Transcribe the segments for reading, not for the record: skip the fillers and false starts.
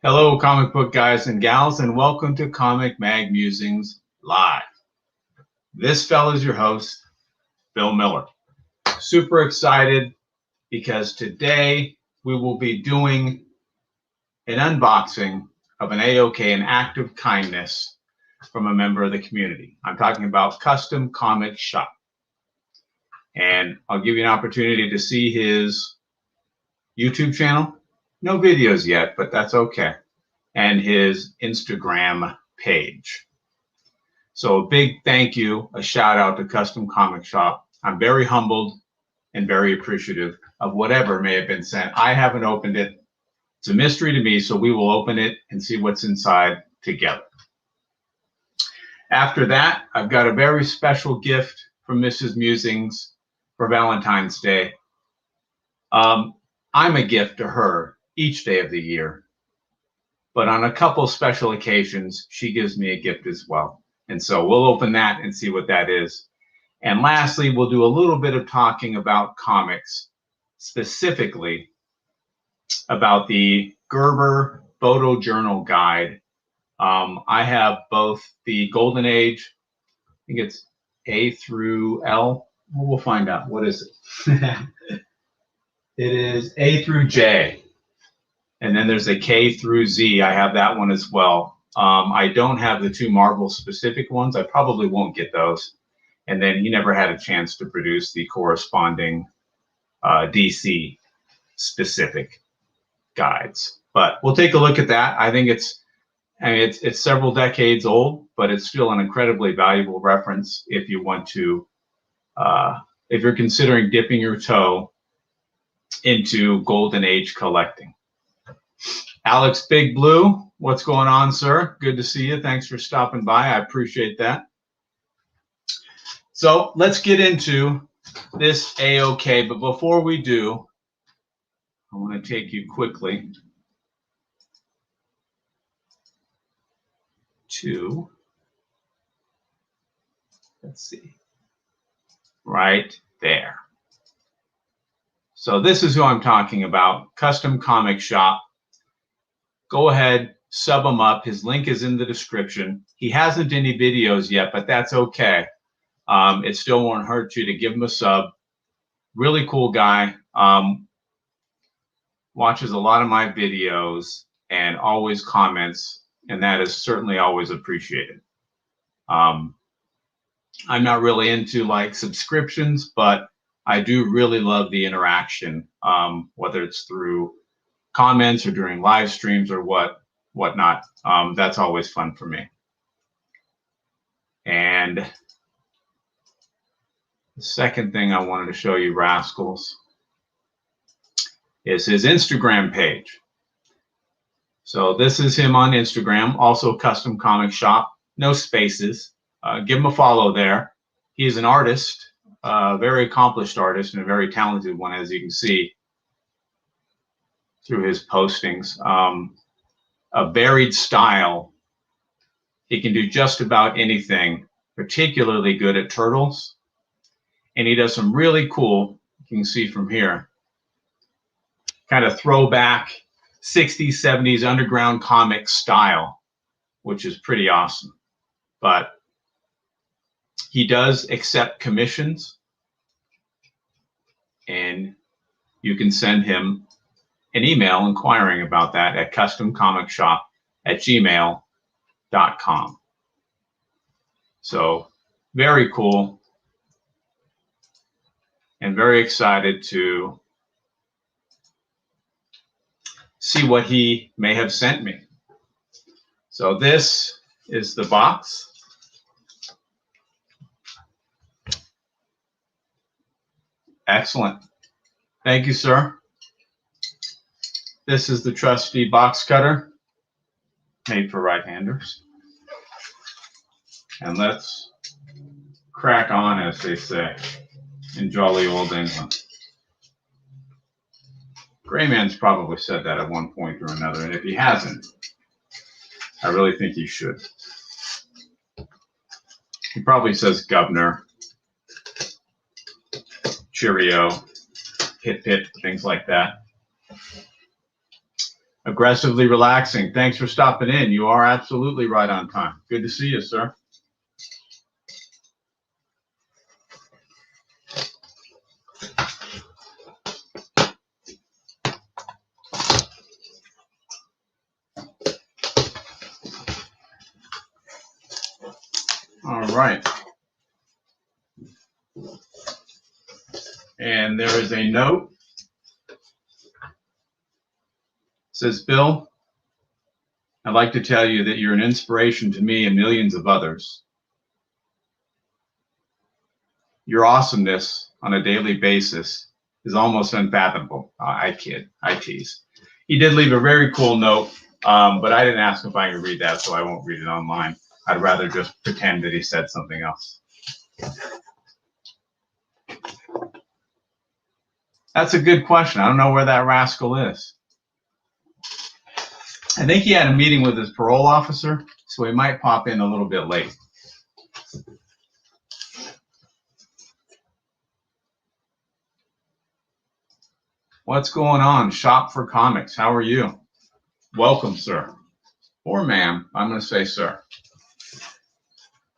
Hello, comic book guys and gals, and welcome to Comic Mag Musings Live. This fella's your host, Bill Miller. Super excited because today we will be doing an unboxing of an AOK, an act of kindness from a member of the community. I'm talking about Custom Comic Shop. And I'll give you an opportunity to see his YouTube channel. No videos yet, but that's okay. And his Instagram page. So a big thank you, a shout out to Custom Comic Shop. I'm very humbled and very appreciative of whatever may have been sent. I haven't opened it. It's a mystery to me, so we will open it and see what's inside together. After that, I've got a very special gift from Mrs. Musings for Valentine's Day. I'm a gift to her each day of the year, but on a couple special occasions, she gives me a gift as well. And so we'll open that and see what that is. And lastly, we'll do a little bit of talking about comics, specifically about the Gerber Photo Journal Guide. I have both the Golden Age, I think it's A through L. We'll find out. What is it? It is A through J. And then there's a K through Z. I have that one as well. I don't have the two Marvel specific ones. I probably won't get those. And then he never had a chance to produce the corresponding DC specific guides. But we'll take a look at that. I think it's several decades old, but it's still an incredibly valuable reference if you want to, if you're considering dipping your toe into Golden Age collecting. Alex Big Blue, what's going on, sir? Good to see you. Thanks for stopping by. I appreciate that. So let's get into this AOK. But before we do, I want to take you quickly to, let's see, right there. So this is who I'm talking about, Custom Comic Shop. Go ahead, sub him up. His link is in the description. He hasn't any videos yet, but that's okay. It still won't hurt you to give him a sub. Really cool guy. Watches a lot of my videos and always comments, and that is certainly always appreciated. I'm not really into like subscriptions, but I do really love the interaction, whether it's through comments or during live streams or whatnot. That's always fun for me. And the second thing I wanted to show you, rascals, is his Instagram page. So this is him on Instagram, also Custom Comic Shop, no spaces. Give him a follow there. He is an artist, a very accomplished artist and a very talented one, as you can see through his postings. A varied style. He can do just about anything, particularly good at turtles. And he does some really cool, you can see from here, kind of throwback 60s, 70s underground comic style, which is pretty awesome. But he does accept commissions, and you can send him an email inquiring about that at customcomicshop@gmail.com. So very cool and very excited to see what he may have sent me. So this is the box. Excellent. Thank you, sir. This is the trusty box cutter, made for right-handers. And let's crack on, as they say, in jolly old England. Grayman's probably said that at one point or another, and if he hasn't, I really think he should. He probably says governor, cheerio, pit, things like that. Aggressively relaxing. Thanks for stopping in. You are absolutely right on time. Good to see you, sir. All right. And there is a note. It says, Bill, I'd like to tell you that you're an inspiration to me and millions of others. Your awesomeness on a daily basis is almost unfathomable. I kid, I tease. He did leave a very cool note, but I didn't ask if I could read that, so I won't read it online. I'd rather just pretend that he said something else. That's a good question. I don't know where that rascal is. I think he had a meeting with his parole officer, so he might pop in a little bit late. What's going on? Shop for Comics. How are you? Welcome, sir. Or ma'am. I'm going to say sir.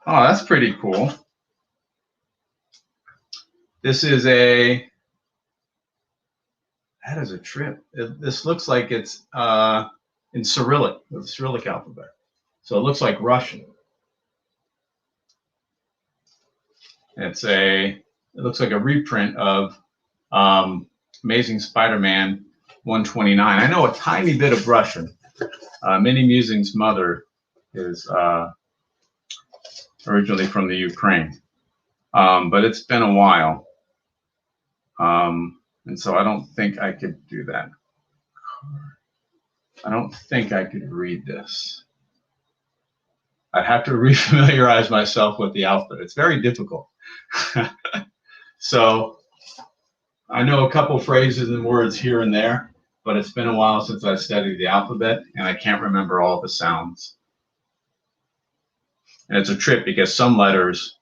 Oh, that's pretty cool. This is that is a trip. This looks like it's in Cyrillic, with the Cyrillic alphabet. So it looks like Russian. It looks like a reprint of Amazing Spider-Man 129. I know a tiny bit of Russian. Minnie Musing's mother is originally from the Ukraine, but it's been a while, and so I don't think I could do that. I don't think I could read this. I'd have to refamiliarize myself with the alphabet. It's very difficult. So I know a couple phrases and words here and there, but it's been a while since I studied the alphabet, and I can't remember all the sounds. And it's a trip because some letters,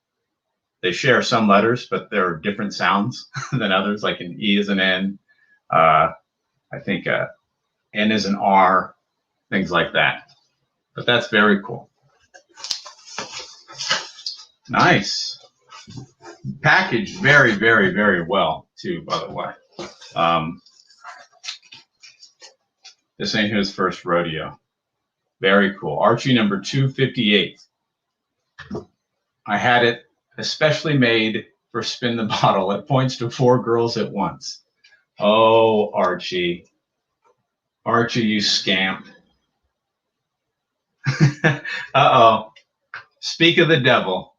they share some letters, but there are different sounds than others, like an E is an N. I think N is an R, things like that. But that's very cool. Nice. Packaged very, very, very well, too, by the way. This ain't his first rodeo. Very cool. Archie number 258. I had it especially made for Spin the Bottle. It points to 4 girls at once. Oh, Archie. Archie, you scamp. Uh-oh. Speak of the devil,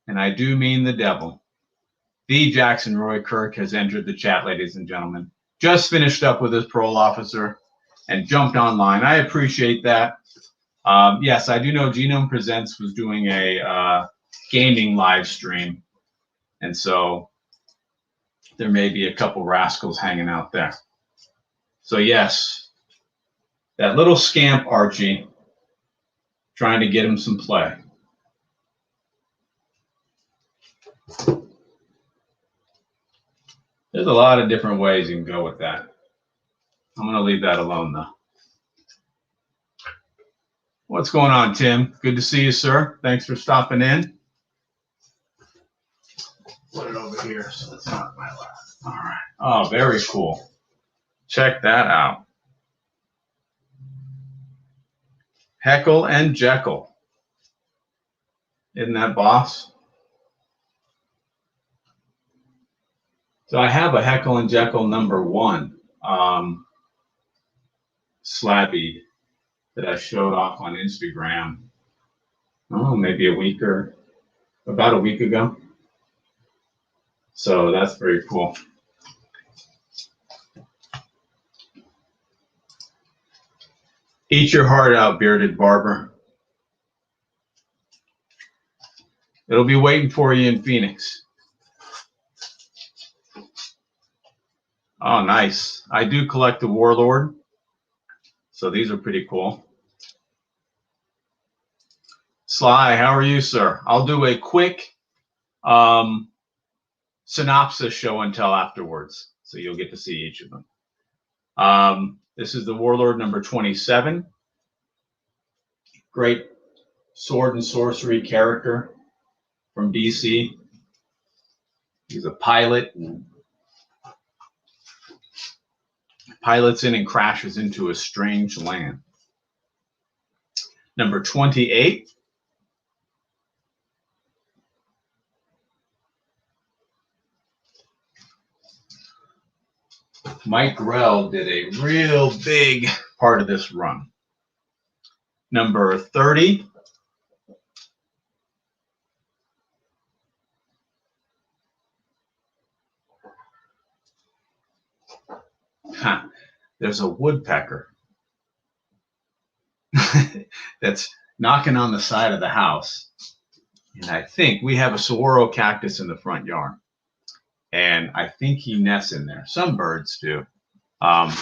and I do mean the devil. The Jackson Roy Kirk has entered the chat, ladies and gentlemen. Just finished up with his parole officer and jumped online. I appreciate that. Yes, I do know Genome Presents was doing a gaming live stream, and so there may be a couple rascals hanging out there. So yes, that little scamp Archie, trying to get him some play. There's a lot of different ways you can go with that. I'm going to leave that alone, though. What's going on, Tim? Good to see you, sir. Thanks for stopping in. Put it over here so it's not my lap. All right. Oh, very cool. Check that out. Heckle and Jekyll. Isn't that boss? So I have a Heckle and Jekyll number 1 slabby that I showed off on Instagram. Oh, maybe about a week ago. So that's very cool. Eat your heart out, bearded barber. It'll be waiting for you in Phoenix. Oh, nice. I do collect the Warlord, so these are pretty cool. Sly, how are you, sir? I'll do a quick synopsis show and tell afterwards, so you'll get to see each of them. This is the Warlord number 27. Great sword and sorcery character from DC. He's a pilot. Pilots in and crashes into a strange land. Number 28. Mike Grell did a real big part of this run. Number 30. There's a woodpecker that's knocking on the side of the house. And I think we have a saguaro cactus in the front yard. And I think he nests in there. Some birds do. I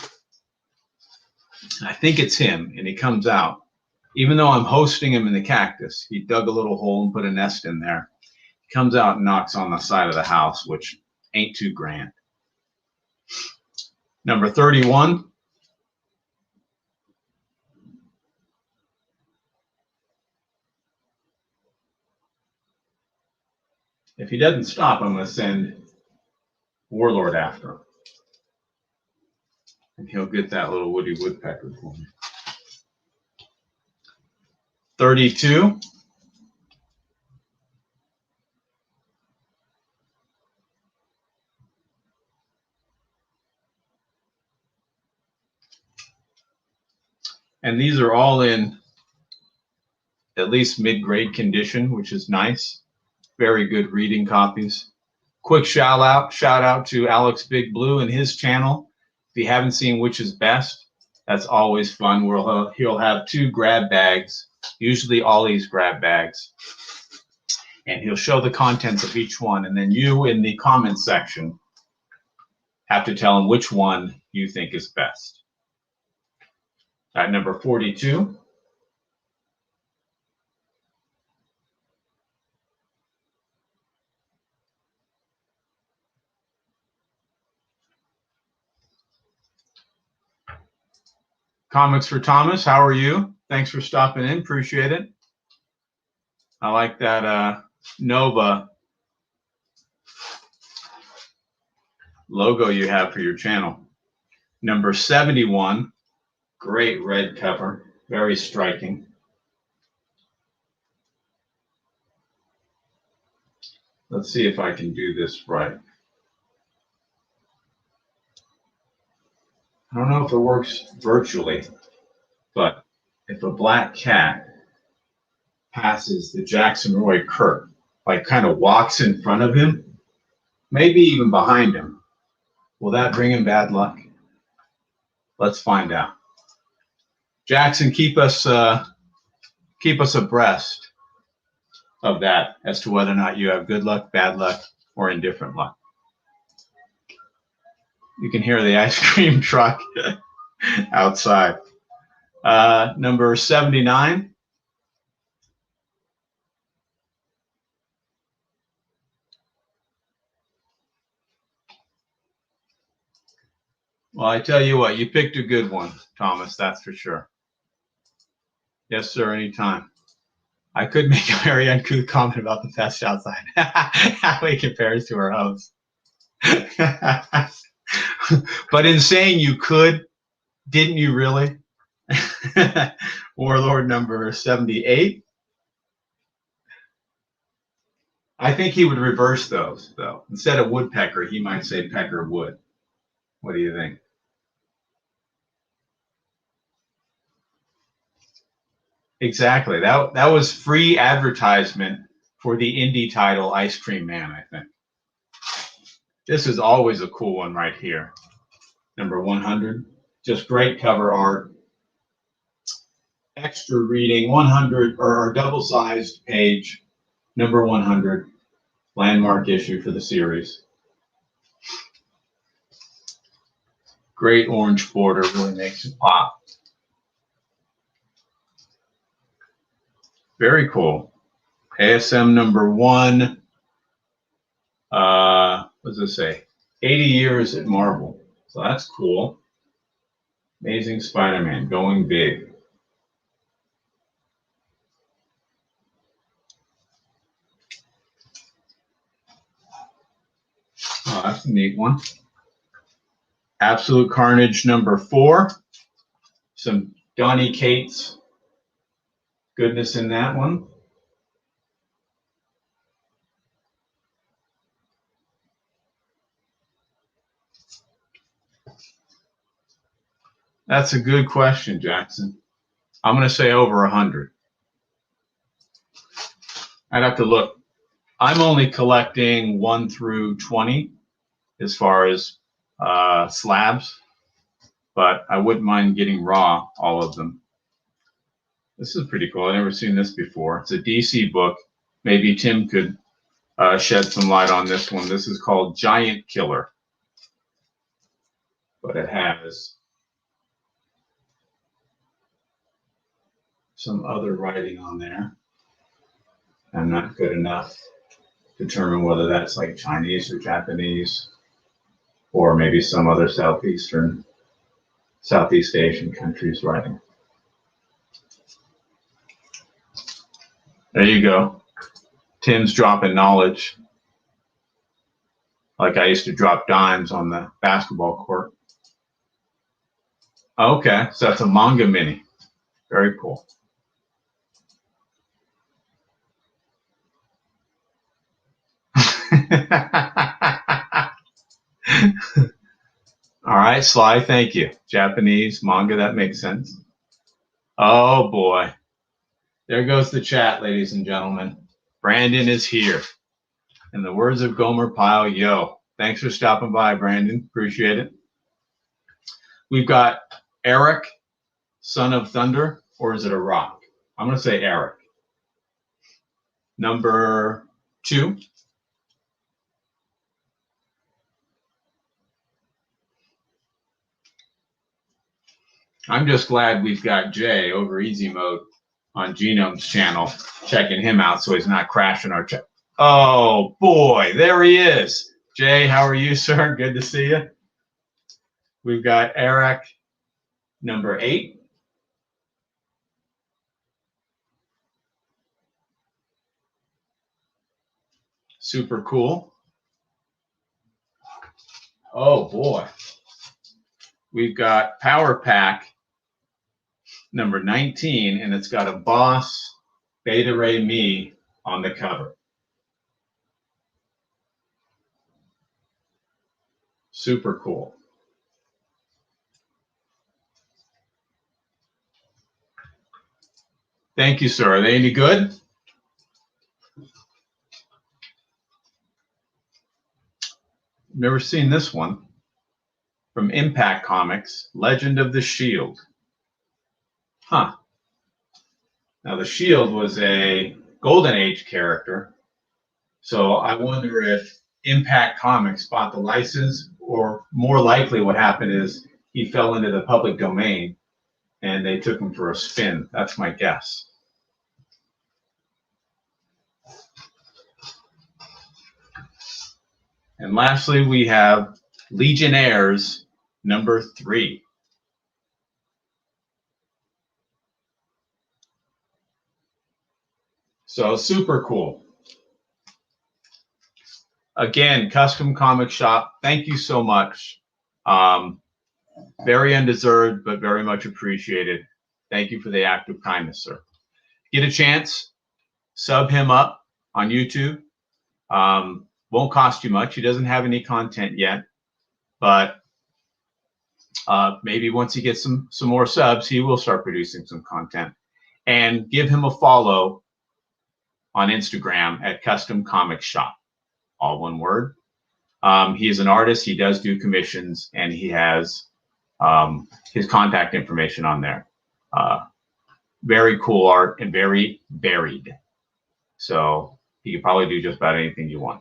think it's him, and he comes out. Even though I'm hosting him in the cactus, he dug a little hole and put a nest in there. He comes out and knocks on the side of the house, which ain't too grand. Number 31. If he doesn't stop, I'm going to send Warlord after him. And he'll get that little woody woodpecker for me. 32. And these are all in at least mid-grade condition, which is nice. Very good reading copies. Quick shout out to Alex Big Blue and his channel. If you haven't seen Which Is Best, that's always fun. He'll have 2 grab bags, usually Ollie's grab bags, and he'll show the contents of each one. And then you in the comments section have to tell him which one you think is best. At number 42. Comics for Thomas, how are you? Thanks for stopping in, appreciate it. I like that Nova logo you have for your channel. Number 71, great red cover, very striking. Let's see if I can do this right. I don't know if it works virtually, but if a black cat passes the Jackson Roy curve, like kind of walks in front of him, maybe even behind him, will that bring him bad luck? Let's find out. Jackson, keep us abreast of that as to whether or not you have good luck, bad luck, or indifferent luck. You can hear the ice cream truck outside. Number 79. Well, I tell you what, you picked a good one, Thomas, that's for sure. Yes, sir, anytime. I could make a very uncouth comment about the pest outside. How he compares to our house. But in saying you could, didn't you really? Warlord number 78. I think he would reverse those, though. Instead of woodpecker, he might say pecker wood. What do you think? Exactly. That was free advertisement for the indie title Ice Cream Man, I think. This is always a cool one right here. Number 100. Just great cover art. Extra reading, 100 or double-sized page, number 100, landmark issue for the series. Great orange border, really makes it pop. Very cool. ASM number 1. What does it say? 80 years at Marvel. So that's cool. Amazing Spider-Man, going big. Oh, that's a neat one. Absolute Carnage number 4. Some Donny Cates goodness in that one. That's a good question, Jackson. I'm going to say over 100. I'd have to look. I'm only collecting 1 through 20 as far as slabs, but I wouldn't mind getting raw all of them. This is pretty cool. I've never seen this before. It's a DC book. Maybe Tim could shed some light on this one. This is called Giant Killer, but it has some other writing on there. I'm not good enough to determine whether that's like Chinese or Japanese, or maybe some other Southeast Asian countries writing. There you go. Tim's dropping knowledge, like I used to drop dimes on the basketball court. Okay, so that's a manga mini. Very cool. All right, Sly, thank you. Japanese manga, that makes sense. Oh boy. There goes the chat, ladies and gentlemen. Brandon is here. In the words of Gomer Pyle, yo. Thanks for stopping by, Brandon. Appreciate it. We've got Eric, Son of Thunder, or is it a rock? I'm going to say Eric. Number 2. I'm just glad we've got Jay over easy mode on Genome's channel, checking him out so he's not crashing our chat. Oh boy, there he is. Jay, how are you, sir? Good to see you. We've got Eric, number 8. Super cool. Oh boy. We've got Power Pack number 19, and it's got a Boss Beta Ray Me on the cover. Super cool. Thank you, sir. Are they any good? Never seen this one. From Impact Comics, Legend of the Shield. Huh. Now, the Shield was a Golden Age character, so I wonder if Impact Comics bought the license, or more likely what happened is he fell into the public domain and they took him for a spin. That's my guess. And lastly, we have Legionnaires number 3. So super cool. Again, Custom Comic Shop, thank you so much. Very undeserved, but very much appreciated. Thank you for the act of kindness, sir. Get a chance, sub him up on YouTube. Won't cost you much. He doesn't have any content yet, but maybe once he gets some more subs, he will start producing some content. And give him a follow on Instagram at Custom Comic Shop, all one word. He is an artist. He does do commissions, and he has his contact information on there. Very cool art and very varied. So he could probably do just about anything you want.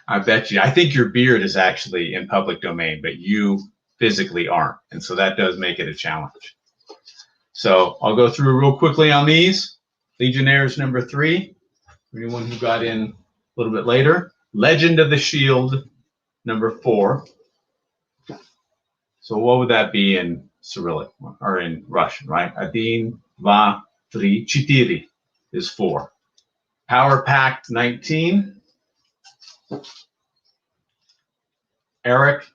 I bet you. I think your beard is actually in public domain, but you physically aren't. And so that does make it a challenge. So I'll go through real quickly on these. Legionnaires number 3, for anyone who got in a little bit later. Legend of the Shield, number 4. So what would that be in Cyrillic or in Russian, right? Один, два, три, четыре is 4. Power Pack 19. Iraq,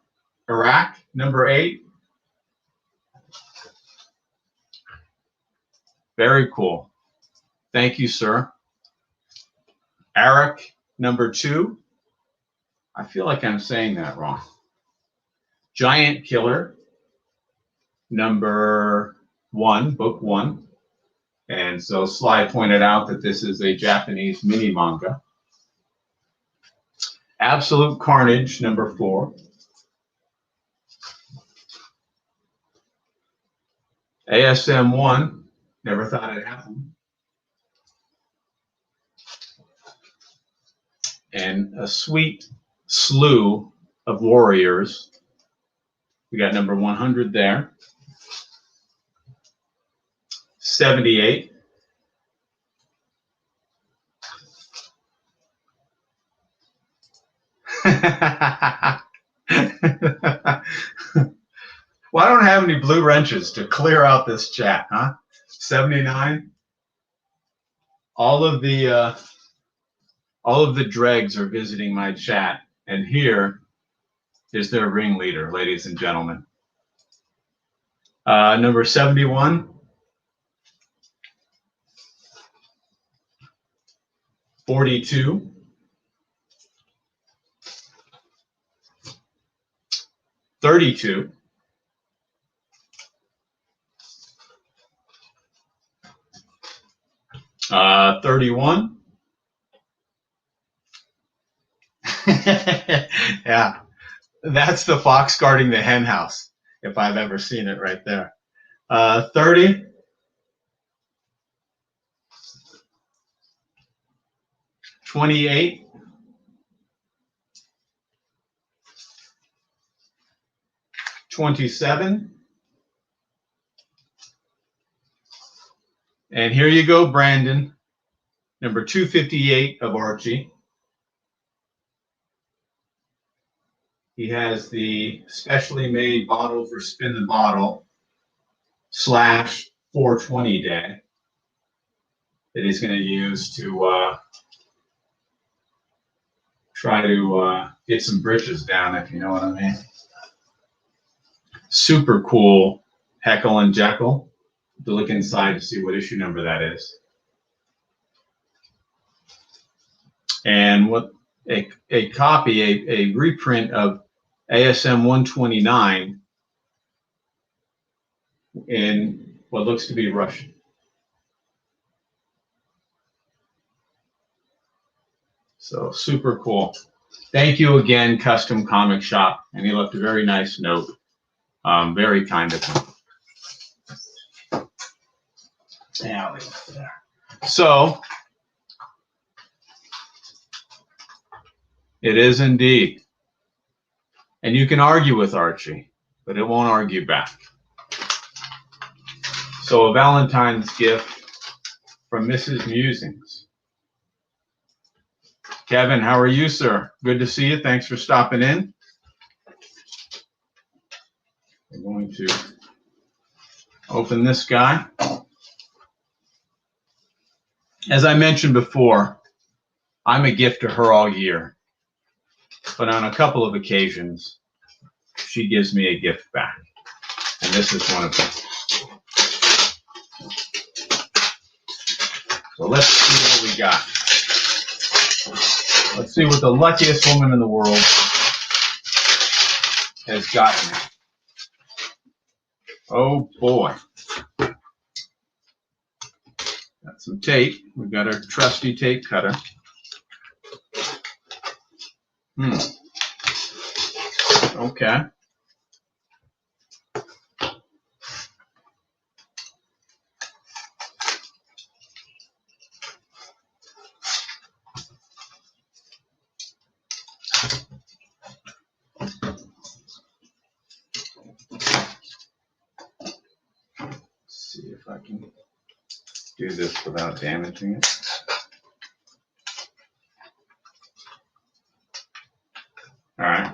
number 8. Very cool. Thank you, sir. Eric, number 2. I feel like I'm saying that wrong. Giant Killer, number 1, book 1. And so Sly pointed out that this is a Japanese mini manga. Absolute Carnage, number 4. ASM 1, never thought it happened. And a sweet slew of warriors. We got number 100 there. 78. Well, I don't have any blue wrenches to clear out this chat, huh? 79. All of the dregs are visiting my chat, and here is their ringleader, ladies and gentlemen. Number 71. 42. 32. 31. Yeah, that's the fox guarding the hen house, if I've ever seen it right there. 30. 28. 27. And here you go, Brandon. Number 258 of Archie. He has the specially made bottle for Spin the Bottle / 420 day that he's going to use to try to get some britches down, if you know what I mean. Super cool Heckle and Jekyll. To look inside to see what issue number that is. And what a copy, a reprint of ASM 129 in what looks to be Russian. So super cool. Thank you again, Custom Comic Shop. And he left a very nice note. Very kind of him. Yeah, there. So it is indeed. And you can argue with Archie, but it won't argue back. So a Valentine's gift from Mrs. Musings. Kevin, how are you, sir? Good to see you. Thanks for stopping in. I'm going to open this guy. As I mentioned before, I'm a gift to her all year. But on a couple of occasions, she gives me a gift back. And this is one of them. So let's see what we got. Let's see what the luckiest woman in the world has gotten me. Oh boy. Got some tape. We've got our trusty tape cutter. Okay. See if I can do this without damaging it.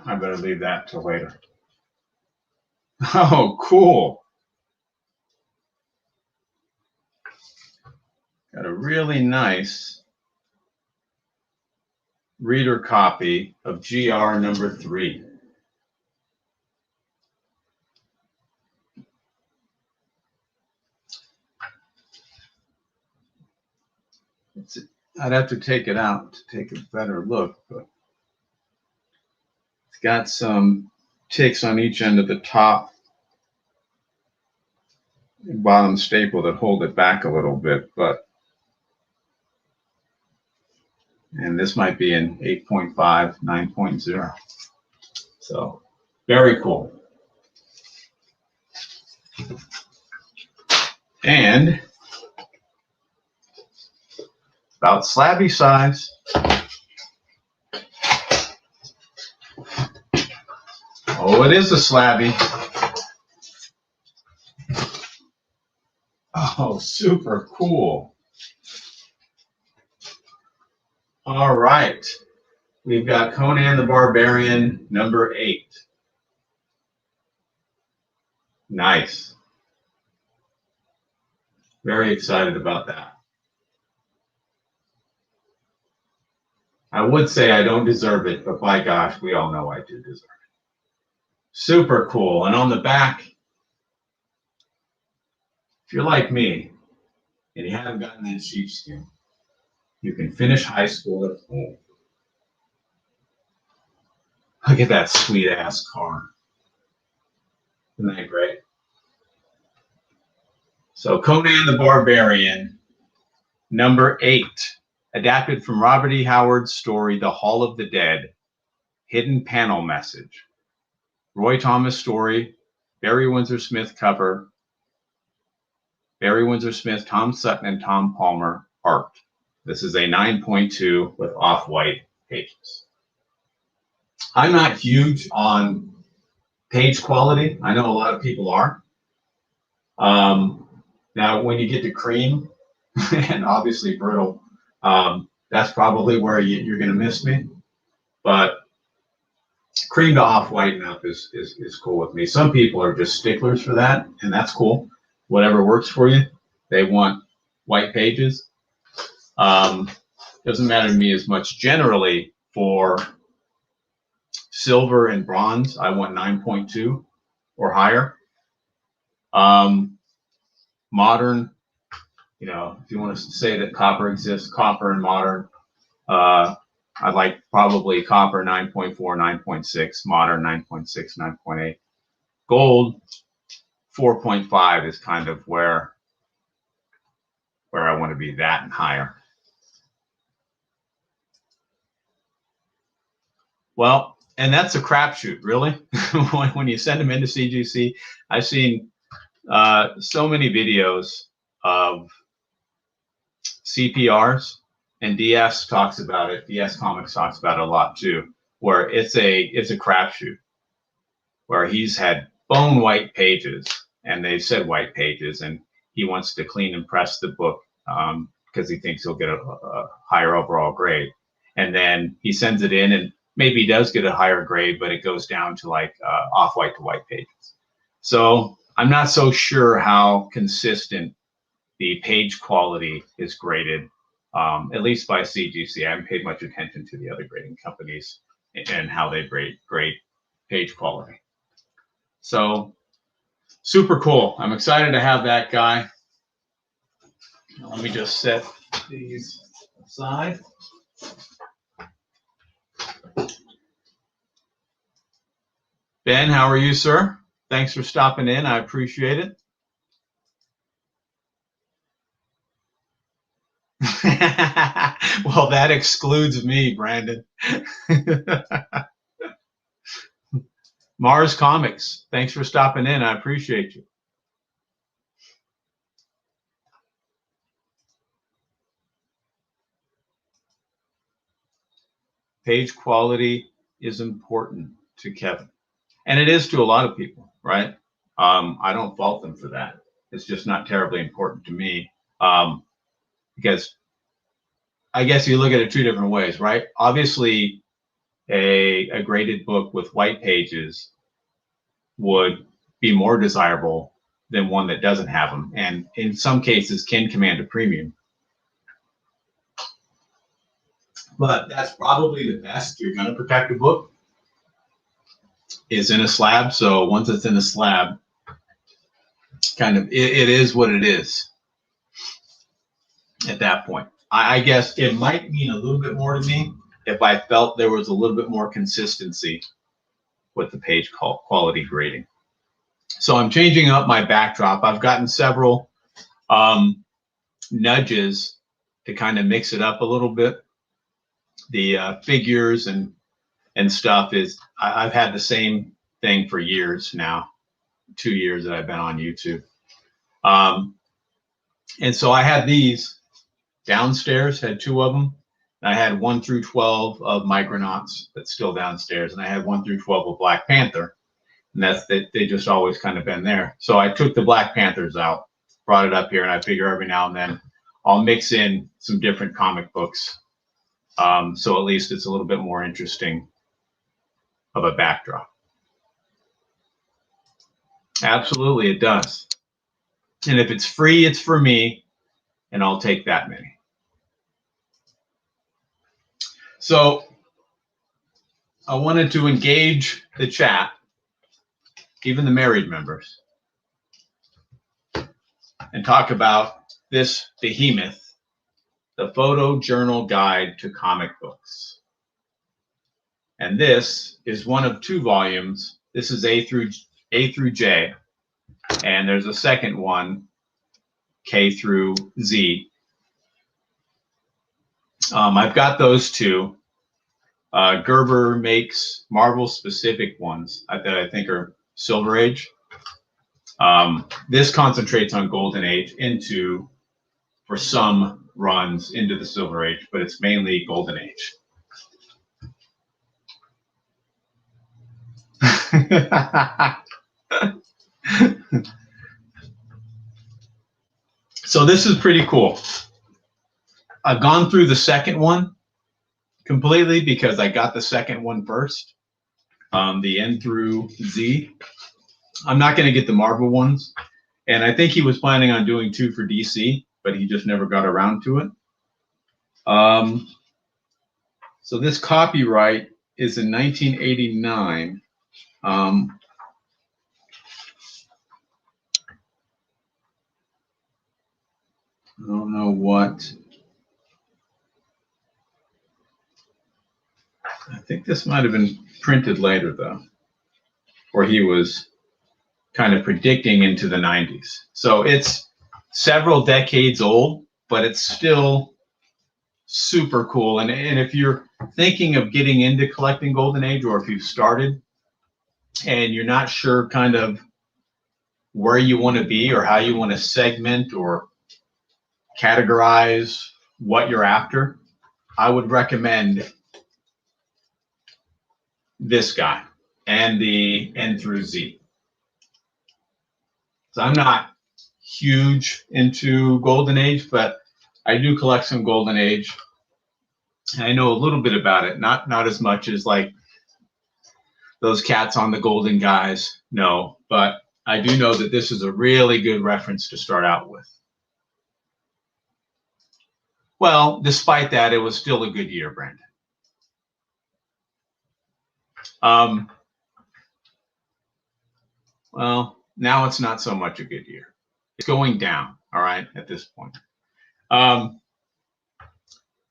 I better leave that till later. Oh, cool. Got a really nice reader copy of GR number 3. I'd have to take it out to take a better look, but it's got some ticks on each end of the top and bottom staple that hold it back a little bit, and this might be in 8.5, 9.0. So very cool. And about slabby size. Oh, it is a slabby. Oh, super cool. All right. We've got Conan the Barbarian, number 8. Nice. Very excited about that. I would say I don't deserve it, but by gosh, we all know I do deserve it. Super cool. And on the back, if you're like me and you haven't gotten that sheepskin, you can finish high school at home. Look at that sweet ass car. Isn't that great? So Conan the Barbarian, number 8, adapted from Robert E. Howard's story, The Hall of the Dead, hidden panel message. Roy Thomas story, Barry Windsor Smith cover, Barry Windsor Smith, Tom Sutton, and Tom Palmer art. This is a 9.2 with off-white pages. I'm not huge on page quality. I know a lot of people are. Now, when you get to cream and obviously brittle, that's probably where you're going to miss me. But cream to off-white and up is cool with me. Some people are just sticklers for that, and that's cool. Whatever works for you. They want white pages. Doesn't matter to me as much. Generally, for silver and bronze, I want 9.2 or higher. Modern, if you want to say that copper exists, copper and modern, I'd like probably copper 9.4, 9.6, modern 9.6, 9.8. Gold 4.5 is kind of where I want to be, that and higher. Well, and that's a crapshoot, really. When you send them into CGC, I've seen so many videos of CPRs, and DS talks about it. DS Comics talks about it a lot too, where it's a crapshoot, where he's had bone white pages, and they've said white pages, and he wants to clean and press the book because he thinks he'll get a higher overall grade, and then he sends it in, and maybe he does get a higher grade, but it goes down to like off-white to white pages. So I'm not so sure how consistent the page quality is graded, at least by CGC. I haven't paid much attention to the other grading companies and how they grade page quality. So super cool. I'm excited to have that guy. Let me just set these aside. Ben, how are you, sir? Thanks for stopping in. I appreciate it. Well, that excludes me, Brandon. Mars Comics, thanks for stopping in. I appreciate you. Page quality is important to Kevin. And it is to a lot of people, right? I don't fault them for that. It's just not terribly important to me, because I guess you look at it two different ways, right? Obviously, a graded book with white pages would be more desirable than one that doesn't have them, and in some cases can command a premium. But that's probably the best you're going to protect a book is in a slab. So once it's in a slab, kind of it is what it is at that point. I guess it might mean a little bit more to me if I felt there was a little bit more consistency with the page quality grading. So I'm changing up my backdrop. I've gotten several nudges to kind of mix it up a little bit. The figures and stuff is, I've had the same thing for years now, 2 years that I've been on YouTube. And so I had these downstairs, had 2 of them. And I had 1 through 12 of Micronauts that's still downstairs. And I had 1 through 12 of Black Panther. And that's that, they just always kind of been there. So I took the Black Panthers out, brought it up here, and I figure every now and then I'll mix in some different comic books. So at least it's a little bit more interesting of a backdrop. Absolutely, it does. And if it's free, it's for me, and I'll take that many. So I wanted to engage the chat, even the married members, and talk about this behemoth, the Photo Journal Guide to Comic Books. And this is one of 2 volumes. This is A through J, and there's a second one, K through Z. I've got those 2. Gerber makes Marvel-specific ones that I think are Silver Age. This concentrates on Golden Age for some runs into the Silver Age, but it's mainly Golden Age. So this is pretty cool. I've gone through the second one completely because I got the second one first, the N through Z. I'm not going to get the Marvel ones, and I think he was planning on doing 2 for DC, but he just never got around to it. So this copyright is in 1989. I don't know what. I think this might have been printed later, though, or he was kind of predicting into the 90s. So it's several decades old, but it's still super cool. And if you're thinking of getting into collecting Golden Age, or if you've started and you're not sure kind of where you want to be or how you want to segment or categorize what you're after, I would recommend this guy and the N through Z. So I'm not huge into Golden Age, but I do collect some Golden Age. And I know a little bit about it, not as much as like those cats on the Golden guys, no, but I do know that this is a really good reference to start out with. Well, despite that, it was still a good year, Brandon. Well, now it's not so much a good year. It's going down, all right, at this point.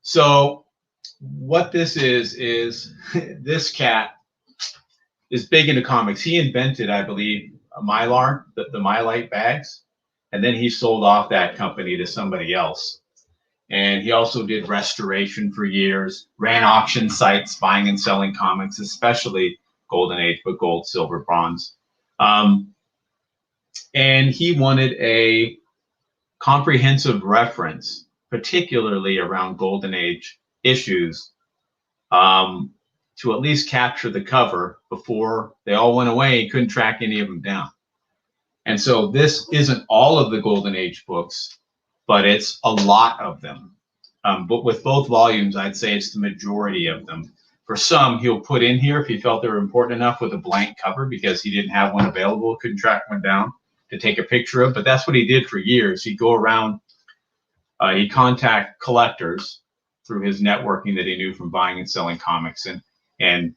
So what this is this cat is big into comics. He invented, I believe, Mylar, the Mylite bags, and then he sold off that company to somebody else. And he also did restoration for years, ran auction sites, buying and selling comics, especially Golden Age, but gold, silver, bronze. And he wanted a comprehensive reference, particularly around Golden Age issues, to at least capture the cover before they all went away. He couldn't track any of them down. And so this isn't all of the Golden Age books, but it's a lot of them. But with both volumes, I'd say it's the majority of them For some, he'll put in here if he felt they were important enough with a blank cover because he didn't have one available, couldn't track one down to take a picture of. But that's what he did for years. He'd go around, he'd contact collectors through his networking that he knew from buying and selling comics, and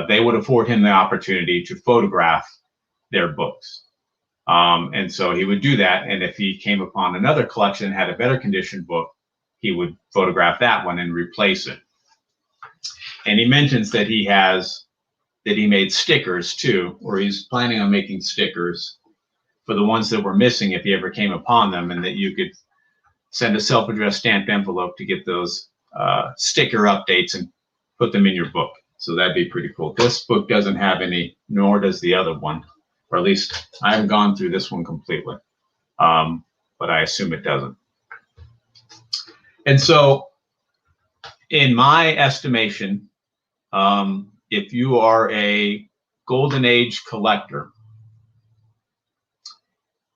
they would afford him the opportunity to photograph their books. And so he would do that. And if he came upon another collection that had a better conditioned book, he would photograph that one and replace it. And he mentions that he made stickers too, or he's planning on making stickers for the ones that were missing if he ever came upon them, and that you could send a self-addressed stamped envelope to get those sticker updates and put them in your book. So that'd be pretty cool. This book doesn't have any, nor does the other one, or at least I haven't gone through this one completely, but I assume it doesn't. And so in my estimation, if you are a Golden Age collector,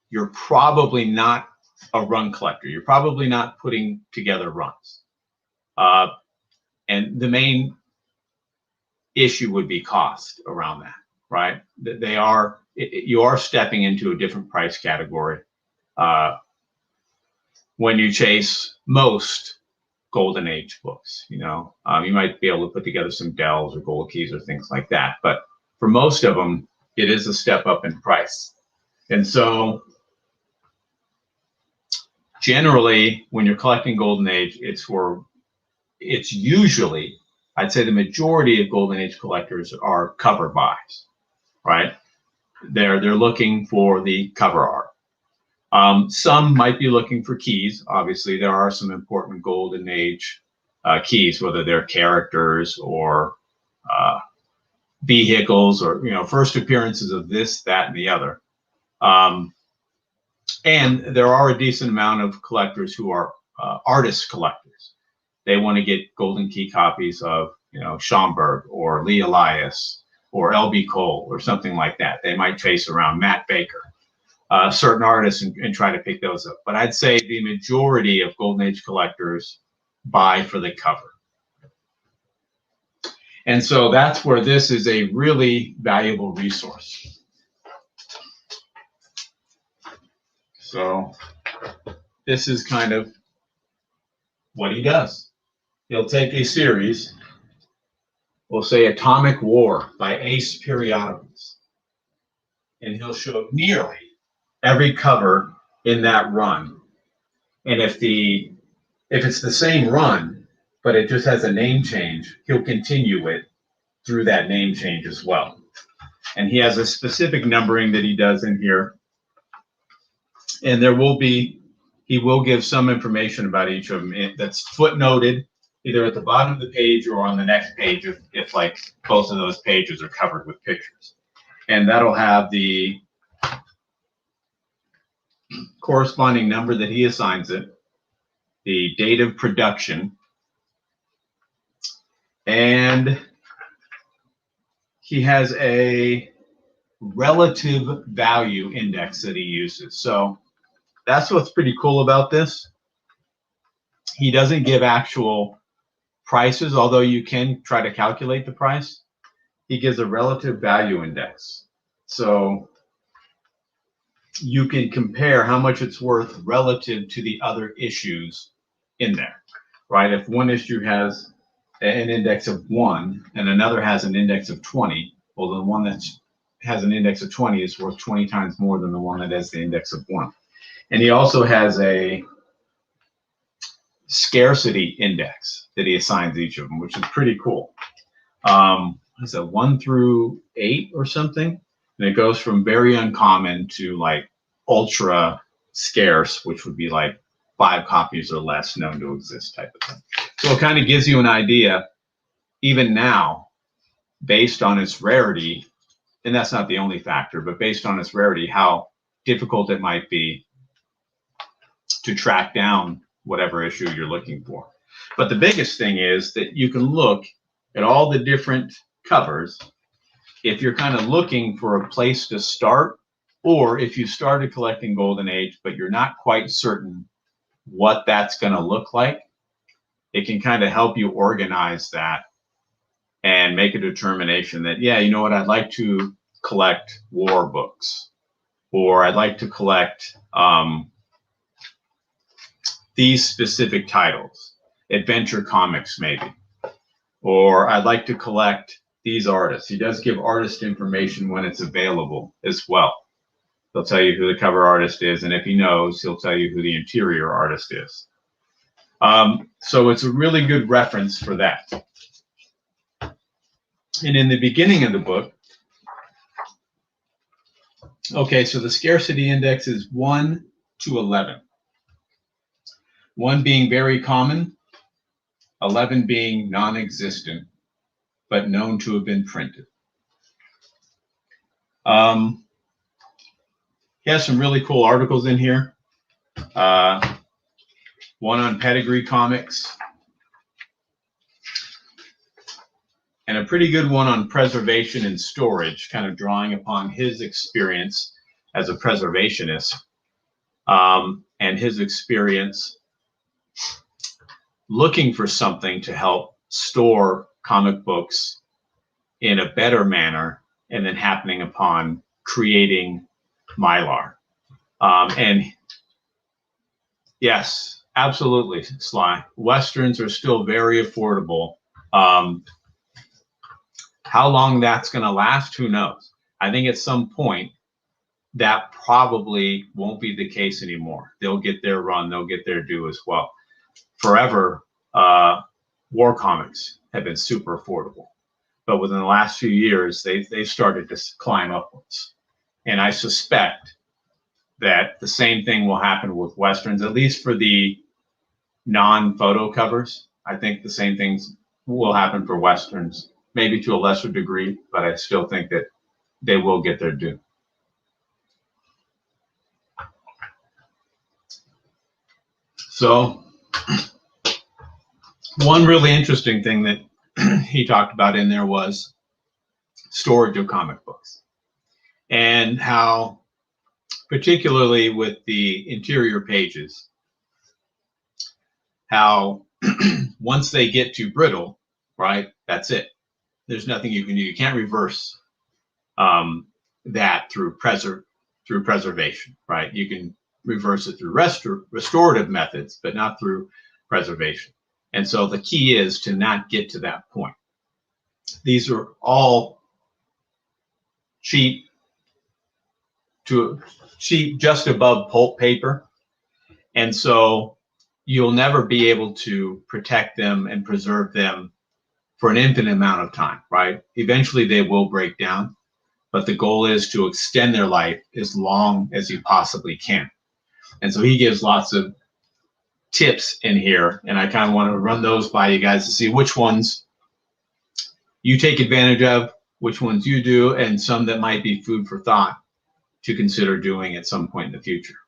you're probably not a run collector. You're probably not putting together runs. And the main issue would be cost around that, right? You are stepping into a different price category when you chase most Golden Age books. You might be able to put together some Dells or Gold Keys or things like that, but for most of them, it is a step up in price. And so generally, when you're collecting Golden Age, it's usually, I'd say the majority of Golden Age collectors are cover buys, right? They're looking for the cover art. Some might be looking for keys. Obviously, there are some important Golden Age keys, whether they're characters or vehicles or first appearances of this, that, and the other. And there are a decent amount of collectors who are artist collectors. They want to get golden key copies of Schomburg or Lee Elias or L.B. Cole or something like that. They might chase around Matt Baker, certain artists, and try to pick those up. But I'd say the majority of Golden Age collectors buy for the cover. And so that's where this is a really valuable resource. So this is kind of what he does. He'll take a series, we'll say Atomic War by Ace Periodicals, and he'll show nearly every cover in that run. And if it's the same run, but it just has a name change, he'll continue it through that name change as well. And he has a specific numbering that he does in here. And he will give some information about each of them that's footnoted either at the bottom of the page or on the next page if like both of those pages are covered with pictures. And that'll have the corresponding number that he assigns it, the date of production, and he has a relative value index that he uses. So that's what's pretty cool about this. He doesn't give actual prices, although you can try to calculate the price. He gives a relative value index. So you can compare how much it's worth relative to the other issues in there, right? If one issue has an index of 1 and another has an index of 20, well, the one that has an index of 20 is worth 20 times more than the one that has the index of 1. And he also has a scarcity index that he assigns each of them, which is pretty cool. Is that 1 through 8 or something? And it goes from very uncommon to like ultra scarce, which would be like 5 copies or less known to exist type of thing. So it kind of gives you an idea, even now, based on its rarity, and that's not the only factor, but based on its rarity, how difficult it might be to track down whatever issue you're looking for. But the biggest thing is that you can look at all the different covers if you're kind of looking for a place to start, or if you started collecting Golden Age, but you're not quite certain what that's going to look like. It can kind of help you organize that and make a determination that, yeah, you know what, I'd like to collect war books, or I'd like to collect these specific titles, adventure comics maybe, or I'd like to collect these artists. He does give artist information when it's available as well. He'll tell you who the cover artist is, and if he knows, he'll tell you who the interior artist is. So it's a really good reference for that. And in the beginning of the book, okay, so the scarcity index is 1 to 11. 1 being very common, 11 being non-existent, but known to have been printed. He has some really cool articles in here. One on pedigree comics, and a pretty good one on preservation and storage, kind of drawing upon his experience as a preservationist, and his experience looking for something to help store comic books in a better manner, and then happening upon creating Mylar. And yes, absolutely, Sly. Westerns are still very affordable. How long that's going to last, who knows? I think at some point that probably won't be the case anymore. They'll get their run, they'll get their due as well. Forever, war comics have been super affordable, but within the last few years, they've started to climb upwards. And I suspect that the same thing will happen with Westerns, at least for the non-photo covers. I think the same things will happen for Westerns, maybe to a lesser degree, but I still think that they will get their due. So one really interesting thing that he talked about in there was storage of comic books, and how, particularly with the interior pages, how once they get too brittle, right, that's it. There's nothing you can do. You can't reverse that through preservation, right? You can reverse it through restorative methods, but not through preservation. And so the key is to not get to that point. These are all cheap, just above pulp paper. And so you'll never be able to protect them and preserve them for an infinite amount of time, right? Eventually they will break down, but the goal is to extend their life as long as you possibly can. And so he gives lots of tips in here, and I kind of want to run those by you guys to see which ones you take advantage of, which ones you do, and some that might be food for thought to consider doing at some point in the future.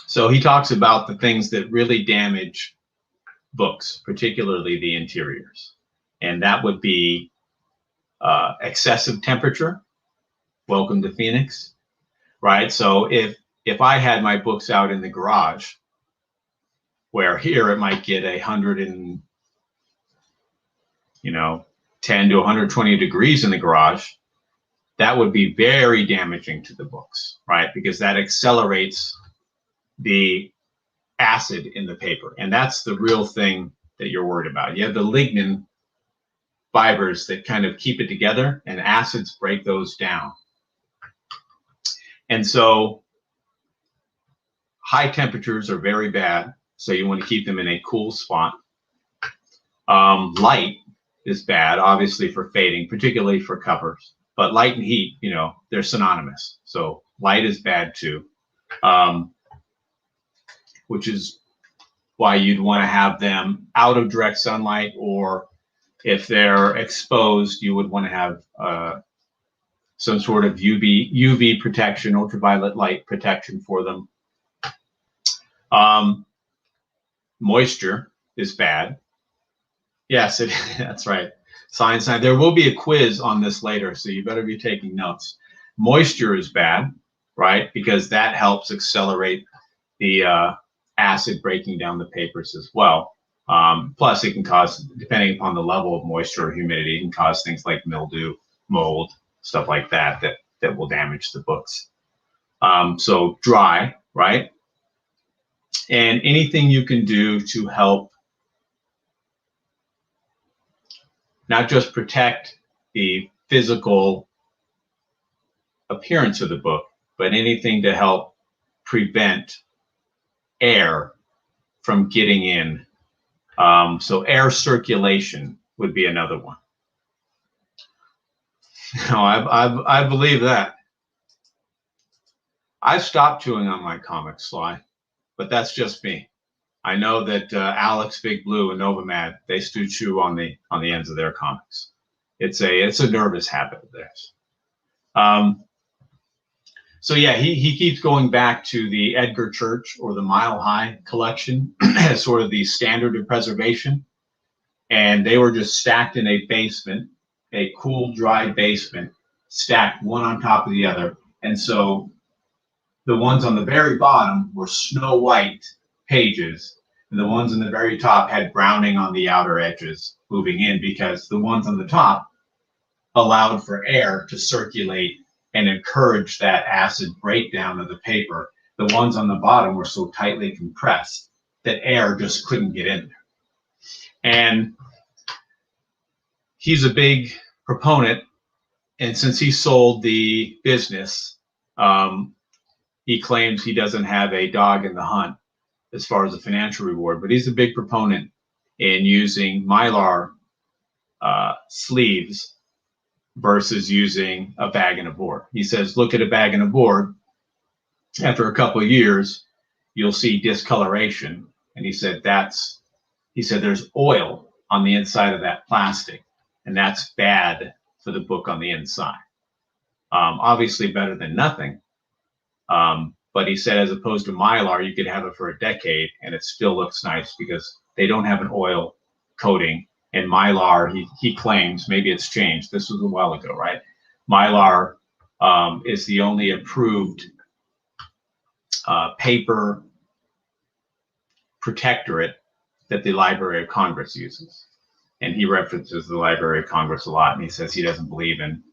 So he talks about the things that really damage books, particularly the interiors. And that would be excessive temperature. Welcome to Phoenix, right? So if I had my books out in the garage, where here it might get 10 to 120 degrees in the garage, that would be very damaging to the books, right? Because that accelerates the acid in the paper. And that's the real thing that you're worried about. You have the lignin fibers that kind of keep it together, and acids break those down. And so high temperatures are very bad. So you want to keep them in a cool spot. Light is bad, obviously, for fading, particularly for covers. But light and heat, they're synonymous. So light is bad too, which is why you'd want to have them out of direct sunlight, or if they're exposed, you would want to have some sort of UV protection, ultraviolet light protection for them. Moisture is bad. Yes, that's right. Science. There will be a quiz on this later, so you better be taking notes. Moisture is bad, right? Because that helps accelerate the acid breaking down the papers as well. Plus, it can cause, depending upon the level of moisture or humidity, it can cause things like mildew, mold, stuff like that that will damage the books. So dry, right? And anything you can do to help not just protect the physical appearance of the book, but anything to help prevent air from getting in. So air circulation would be another one. No, I believe that. I've stopped chewing on my comics, Sly, but that's just me. I know that Alex, Big Blue, and Novamad, they still chew on the ends of their comics. It's a nervous habit of theirs. So yeah, he keeps going back to the Edgar Church or the Mile High collection as sort of the standard of preservation. And they were just stacked in a basement, a cool, dry basement, stacked one on top of the other. And so the ones on the very bottom were snow white pages, and the ones on the very top had browning on the outer edges moving in, because the ones on the top allowed for air to circulate and encourage that acid breakdown of the paper. The ones on the bottom were so tightly compressed that air just couldn't get in there. And he's a big proponent, and since he sold the business, he claims he doesn't have a dog in the hunt as far as a financial reward, but he's a big proponent in using Mylar sleeves versus using a bag and a board. He says, look at a bag and a board. After a couple of years, you'll see discoloration. And he said there's oil on the inside of that plastic, and that's bad for the book on the inside. Obviously better than nothing. But he said, as opposed to Mylar, you could have it for a decade and it still looks nice because they don't have an oil coating. And Mylar, he claims, maybe it's changed, this was a while ago, right? Mylar is the only approved paper protectorate that the Library of Congress uses. And he references the Library of Congress a lot, and he says he doesn't believe in,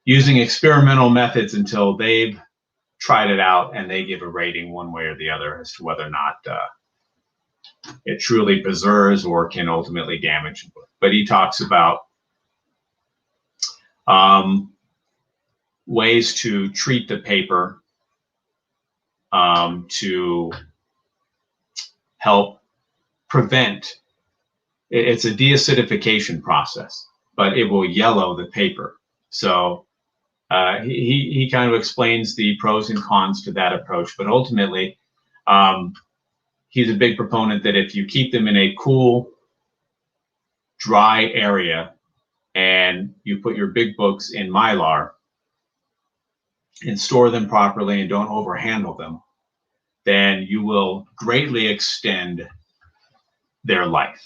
using experimental methods until they've tried it out and they give a rating one way or the other as to whether or not it truly preserves or can ultimately damage the book. But he talks about ways to treat the paper to help prevent. It's a deacidification process, but it will yellow the paper. So he kind of explains the pros and cons to that approach, but ultimately he's a big proponent that if you keep them in a cool, dry area and you put your big books in Mylar and store them properly and don't overhandle them, then you will greatly extend their life.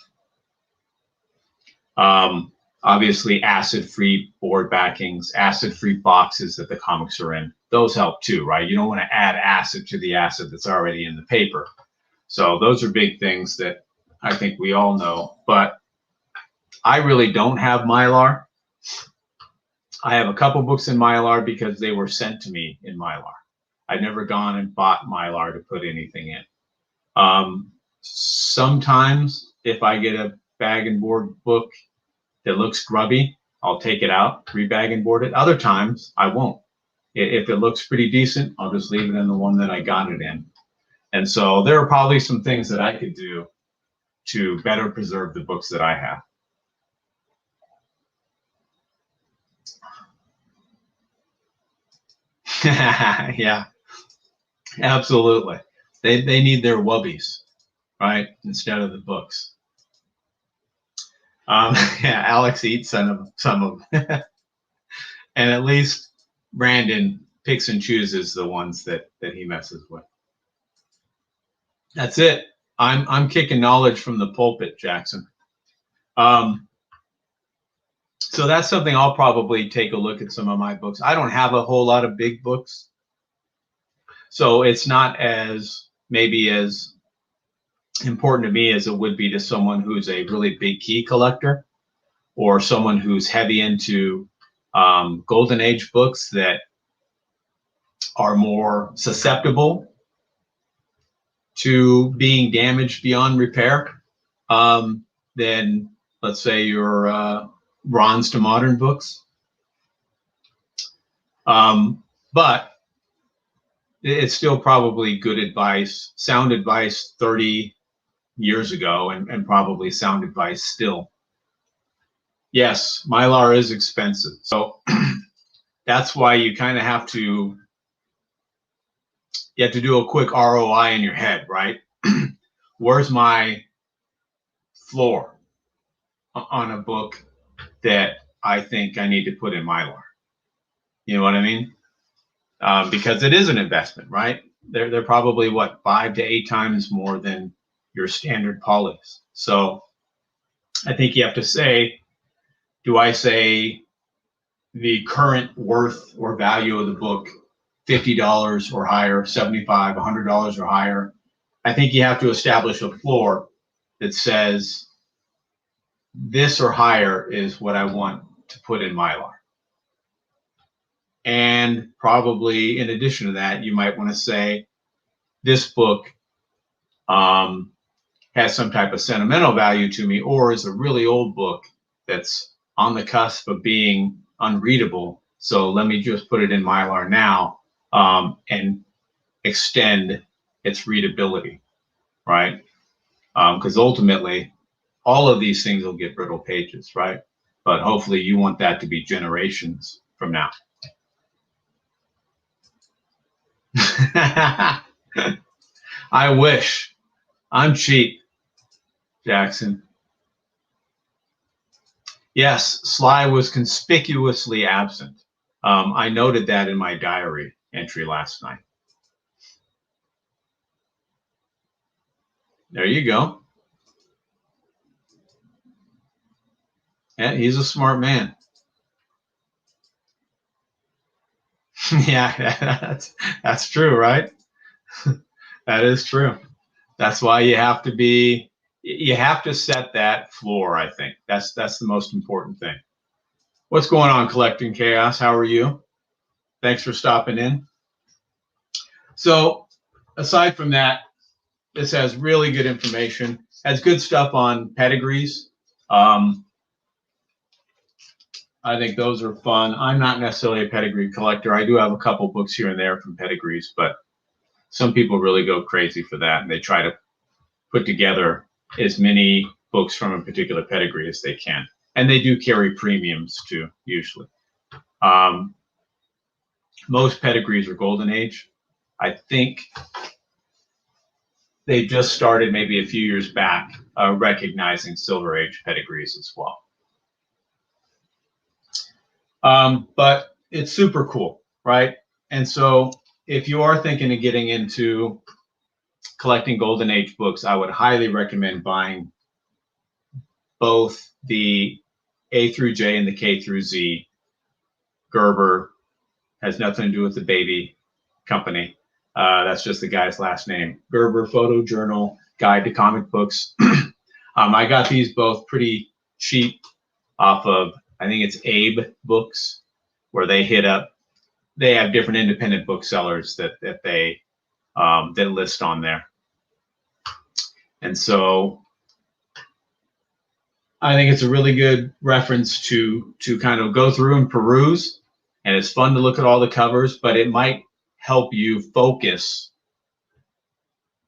Obviously, acid-free board backings, acid-free boxes that the comics are in, those help too, right? You don't want to add acid to the acid that's already in the paper. So those are big things that I think we all know. But I really don't have Mylar. I have a couple books in Mylar because they were sent to me in Mylar. I've never gone and bought Mylar to put anything in. Sometimes if I get a bag and board book that looks grubby, I'll take it out, rebag and board it. Other times I won't. If it looks pretty decent, I'll just leave it in the one that I got it in. And so there are probably some things that I could do to better preserve the books that I have. Yeah, absolutely. They need their wubbies, right, instead of the books. Yeah, Alex eats some of them. And at least Brandon picks and chooses the ones that he messes with. That's it. I'm kicking knowledge from the pulpit, Jackson. So that's something I'll probably take a look at some of my books. I don't have a whole lot of big books, so it's not as maybe as important to me as it would be to someone who's a really big key collector or someone who's heavy into Golden Age books that are more susceptible to being damaged beyond repair than, let's say, your bronze to modern books. But it's still probably good advice, sound advice 30 years ago, and probably sound advice still. Yes, Mylar is expensive. So that's why you kind of have to do a quick ROI in your head, right? Where's my floor on a book that I think I need to put in Mylar? You know what I mean? Because it is an investment, right? They're probably what, 5 to 8 times more than your standard polys. So I think you have to say, do I say the current worth or value of the book $50 or higher, $75, $100 or higher? I think you have to establish a floor that says this or higher is what I want to put in Mylar. And probably in addition to that, you might want to say this book has some type of sentimental value to me, or is a really old book that's on the cusp of being unreadable. So let me just put it in Mylar now and extend its readability, right? Because ultimately, all of these things will get brittle pages, right? But hopefully you want that to be generations from now. I wish. I'm cheap, Jackson. Yes, Sly was conspicuously absent. I noted that in my diary entry last night. There you go. Yeah, he's a smart man. Yeah, that's true, right? That is true. That's why you have to set that floor, I think. That's the most important thing. What's going on, Collecting Chaos? How are you? Thanks for stopping in. So aside from that, this has really good information, has good stuff on pedigrees. I think those are fun. I'm not necessarily a pedigree collector. I do have a couple books here and there from pedigrees, but some people really go crazy for that, and they try to put together as many books from a particular pedigree as they can. And they do carry premiums too, usually. Most pedigrees are Golden Age. I think they just started maybe a few years back recognizing Silver Age pedigrees as well. But it's super cool, right? And so if you are thinking of getting into collecting Golden Age books, I would highly recommend buying both the A through J and the K through Z. Gerber has nothing to do with the baby company. That's just the guy's last name. Gerber Photojournal Guide to Comic Books. I got these both pretty cheap off of, I think it's Abe Books, where they have different independent booksellers that they that list on there. And so I think it's a really good reference to kind of go through and peruse. And it's fun to look at all the covers, but it might help you focus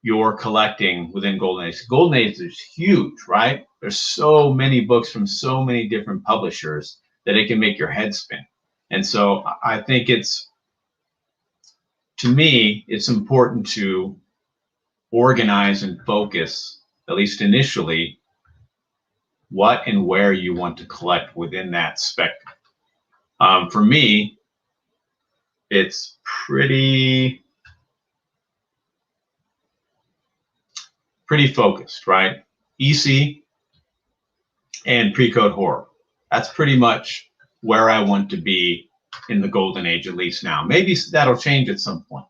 your collecting within Golden Age. Golden Age is huge, right? There's so many books from so many different publishers that it can make your head spin. And so I think to me, it's important to organize and focus, at least initially, what and where you want to collect within that spectrum. For me, it's pretty focused, right? EC and pre-code horror. That's pretty much where I want to be in the Golden Age, at least now. Maybe that'll change at some point.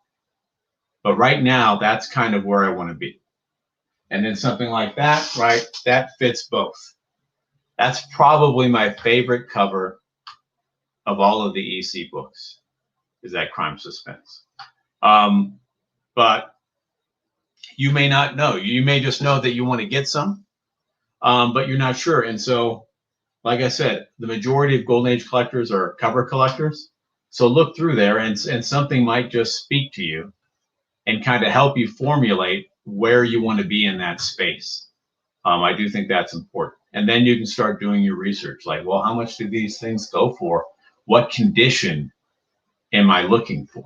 But right now, that's kind of where I want to be. And then something like that, right? That fits both. That's probably my favorite cover of all of the EC books, is that crime suspense. But you may not know. You may just know that you want to get some, but you're not sure. And so, like I said, the majority of Golden Age collectors are cover collectors. So look through there, and something might just speak to you and kind of help you formulate where you want to be in that space. I do think that's important. And then you can start doing your research, like, well, how much do these things go for? What condition am I looking for?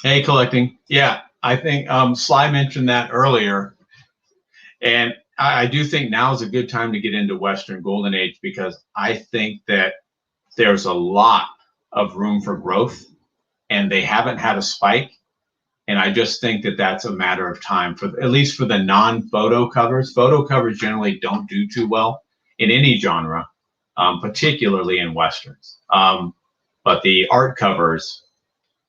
Hey, collecting. Yeah, I think Sly mentioned that earlier. And I do think now is a good time to get into Western Golden Age, because I think that there's a lot of room for growth and they haven't had a spike. And I just think that that's a matter of time, for at least for the non-photo covers. Photo covers generally don't do too well in any genre, particularly in Westerns. But the art covers,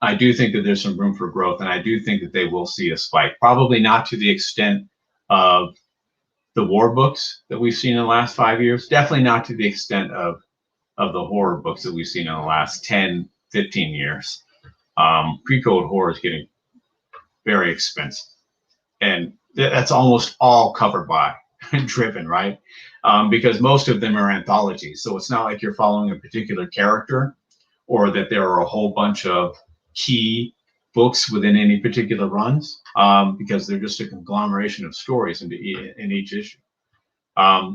I do think that there's some room for growth, and I do think that they will see a spike. Probably not to the extent of the war books that we've seen in the last 5 years. Definitely not to the extent of the horror books that we've seen in the last 10, 15 years. Pre-code horror is getting very expensive, and that's almost all cover by driven, right? Because most of them are anthologies, so it's not like you're following a particular character, or that there are a whole bunch of key books within any particular runs, because they're just a conglomeration of stories in each issue.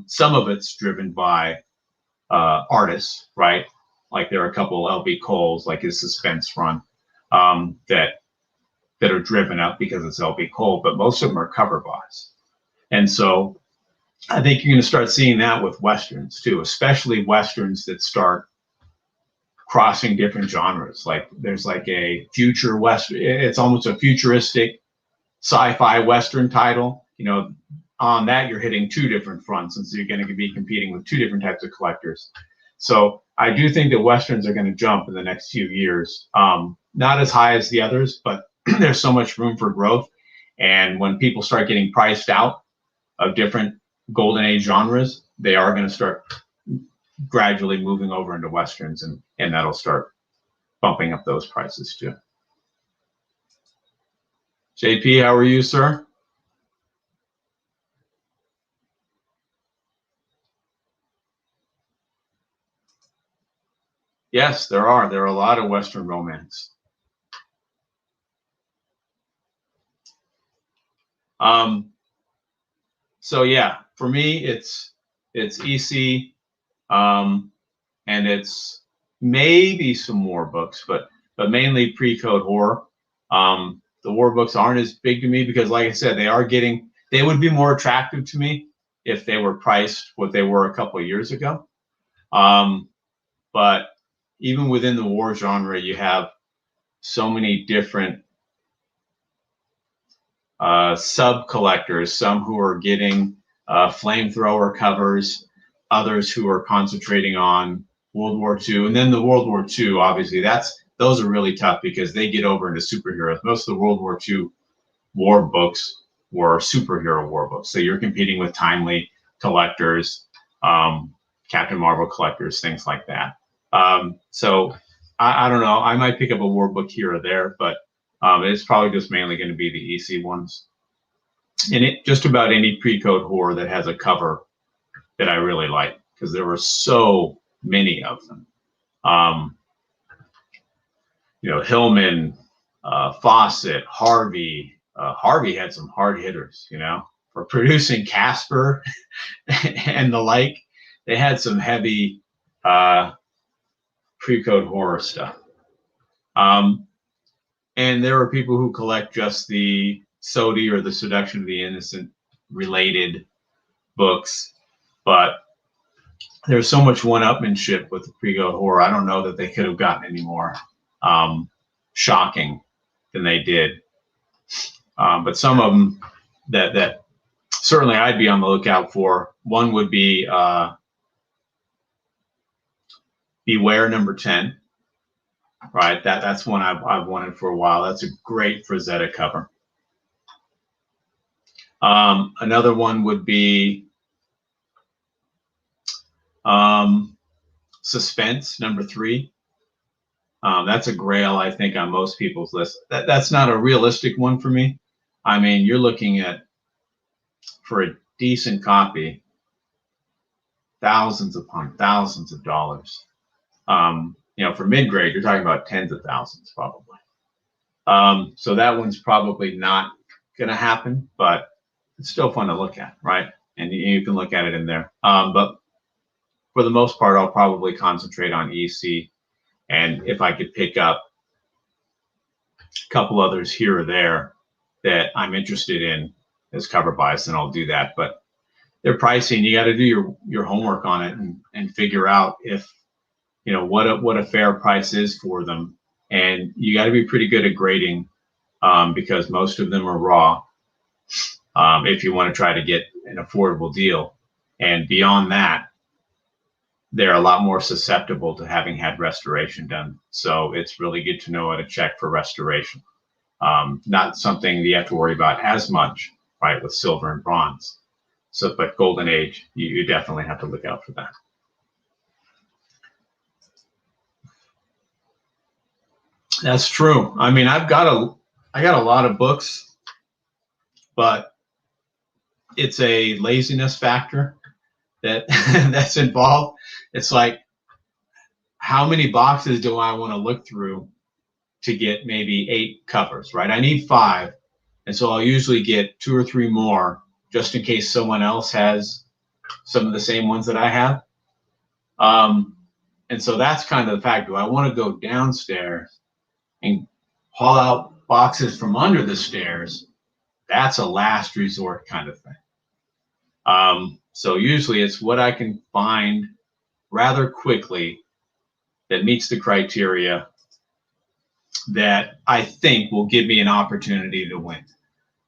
Some of it's driven by artists, right? Like there are a couple LB Coles, like his suspense run, that are driven up because it's LB Cole, but most of them are cover buys. And so I think you're going to start seeing that with Westerns too, especially Westerns that start crossing different genres. Like there's like a future Western, it's almost a futuristic sci-fi Western title. You know, on that you're hitting two different fronts, and so you're going to be competing with two different types of collectors. So I do think that Westerns are going to jump in the next few years. Not as high as the others, but there's so much room for growth. And when people start getting priced out of different Golden Age genres, they are going to start gradually moving over into Westerns, and that'll start bumping up those prices too. JP, how are you, sir? Yes, there are. There are a lot of Western romance. So yeah, for me, it's EC, and it's maybe some war books, but mainly pre-code horror. The war books aren't as big to me because, like I said, they would be more attractive to me if they were priced what they were a couple of years ago. But even within the war genre, you have so many different sub collectors, some who are getting flamethrower covers, others who are concentrating on World War II. And then the World War II, obviously, those are really tough because they get over into superheroes. Most of the World War II war books were superhero war books. So you're competing with timely collectors, Captain Marvel collectors, things like that. So I don't know. I might pick up a war book here or there, but it's probably just mainly going to be the EC ones. And just about any pre-code horror that has a cover that I really like, because there were so many of them. Hillman, Fawcett, Harvey. Harvey had some hard hitters, for producing Casper and the like. They had some heavy pre-code horror stuff. And there are people who collect just the SOTY or the Seduction of the Innocent related books, but there's so much one-upmanship with the pre-code horror. I don't know that they could have gotten any more shocking than they did. But some of them that certainly I'd be on the lookout for. One would be Beware number 10. Right, that's one I've wanted for a while. That's a great Frazetta cover. Another one would be Suspense, number 3. That's a grail, I think, on most people's list. That's not a realistic one for me. I mean, you're looking at, for a decent copy, thousands upon thousands of dollars. For mid-grade, you're talking about tens of thousands, probably. So that one's probably not going to happen, but it's still fun to look at, right? And you can look at it in there. But for the most part, I'll probably concentrate on EC. And if I could pick up a couple others here or there that I'm interested in as cover buys, then I'll do that. But their pricing, you got to do your homework on it and figure out if, what a fair price is for them. And you got to be pretty good at grading because most of them are raw if you want to try to get an affordable deal. And beyond that, they're a lot more susceptible to having had restoration done. So it's really good to know how to check for restoration. Not something you have to worry about as much, right, with silver and bronze. So, but golden age, you definitely have to look out for that. That's true. I mean, I got a lot of books, but it's a laziness factor that's involved. It's like, how many boxes do I want to look through to get maybe 8 covers, right? I need 5. And so I'll usually get 2 or 3 more just in case someone else has some of the same ones that I have. And so that's kind of the fact. Do I want to go downstairs and haul out boxes from under the stairs? That's a last resort kind of thing. So usually it's what I can find rather quickly that meets the criteria that I think will give me an opportunity to win.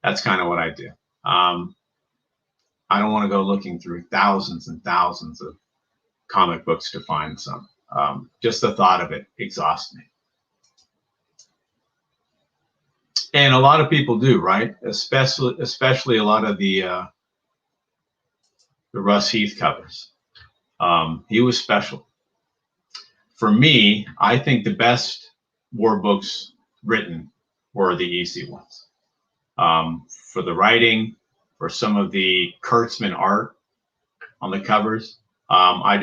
That's kind of what I do. I don't want to go looking through thousands and thousands of comic books to find some. Just the thought of it exhausts me. And a lot of people do, right? Especially a lot of the Russ Heath covers. He was special. For me, I think the best war books written were the EC ones. For the writing, for some of the Kurtzman art on the covers, I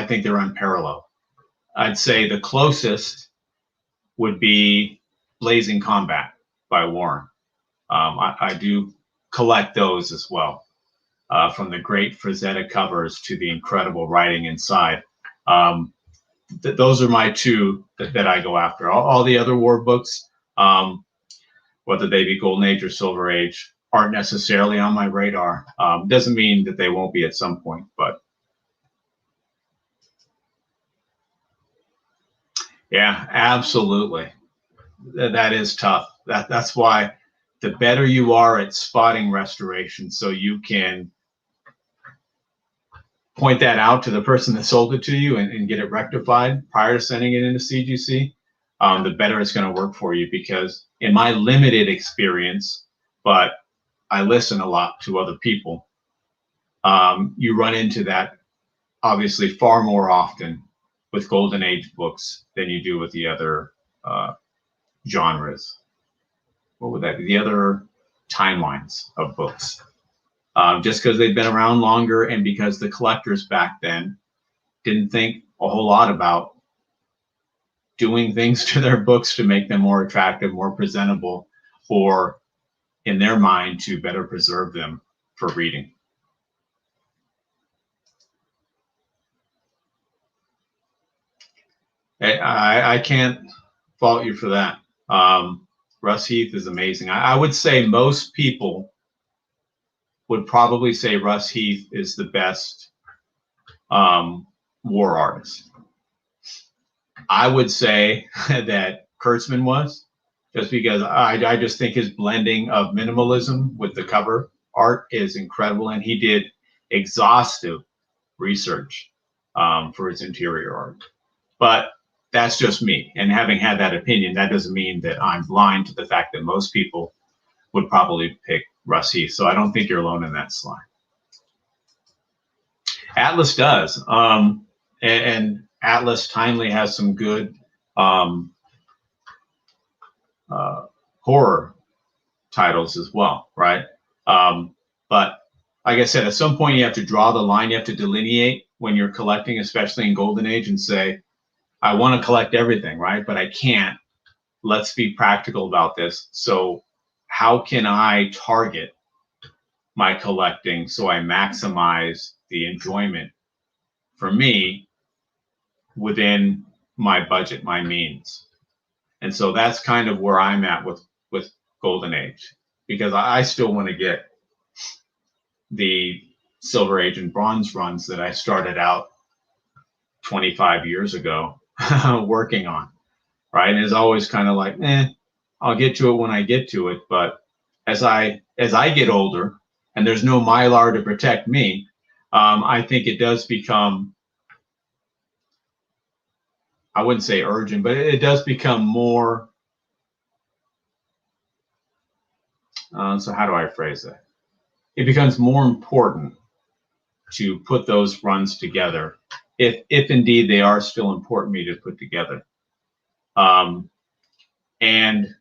think they're unparalleled. I'd say the closest would be Blazing Combat by Warren. I do collect those as well, from the great Frazetta covers to the incredible writing inside. Those are my 2 that I go after. All the other war books, whether they be Golden Age or Silver Age, aren't necessarily on my radar. Doesn't mean that they won't be at some point, but yeah, absolutely. That is tough. That's why the better you are at spotting restoration, so you can point that out to the person that sold it to you and get it rectified prior to sending it into CGC, the better it's going to work for you. Because in my limited experience, but I listen a lot to other people, you run into that obviously far more often with Golden Age books than you do with the other genres. What would that be? The other timelines of books. Just because they've been around longer and because the collectors back then didn't think a whole lot about doing things to their books to make them more attractive, more presentable, or in their mind to better preserve them for reading. I can't fault you for that. Russ Heath is amazing. I would say most people would probably say Russ Heath is the best war artist. I would say that Kurtzman was, just because I just think his blending of minimalism with the cover art is incredible, and he did exhaustive research for his interior art. But that's just me, and having had that opinion, that doesn't mean that I'm blind to the fact that most people would probably pick Russ Heath. So I don't think you're alone in that slide. Atlas does. And Atlas timely has some good horror titles as well, right? But like I said, at some point you have to draw the line, you have to delineate when you're collecting, especially in Golden Age, and say, I want to collect everything, right? But I can't. Let's be practical about this. So how can I target my collecting so I maximize the enjoyment for me within my budget, my means? And so that's kind of where I'm at with Golden Age, because I still want to get the Silver Age and Bronze runs that I started out 25 years ago working on, right? And it's always kind of like, I'll get to it when I get to it. But as I get older and there's no Mylar to protect me, I think it does become, I wouldn't say urgent, but it does become more, so how do I phrase that? It becomes more important to put those runs together, if indeed they are still important to me to put together. And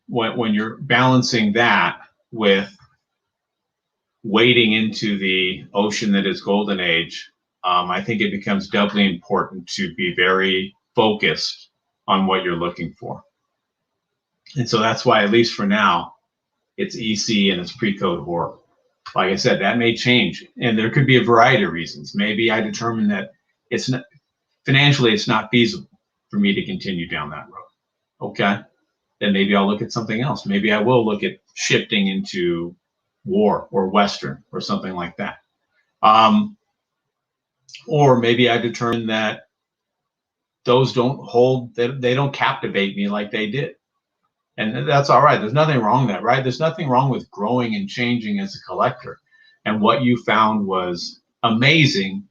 when you're balancing that with wading into the ocean that is Golden Age, I think it becomes doubly important to be very focused on what you're looking for. And so that's why, at least for now, it's EC and it's pre-code horror. Like I said, that may change, and there could be a variety of reasons. Maybe I determine that it's not financially, it's not feasible for me to continue down that road. Okay, then maybe I'll look at something else. Maybe I will look at shifting into war or Western or something like that. Or maybe I determine that those don't hold, they don't captivate me like they did. And that's all right. There's nothing wrong with that, right? There's nothing wrong with growing and changing as a collector. And what you found was amazing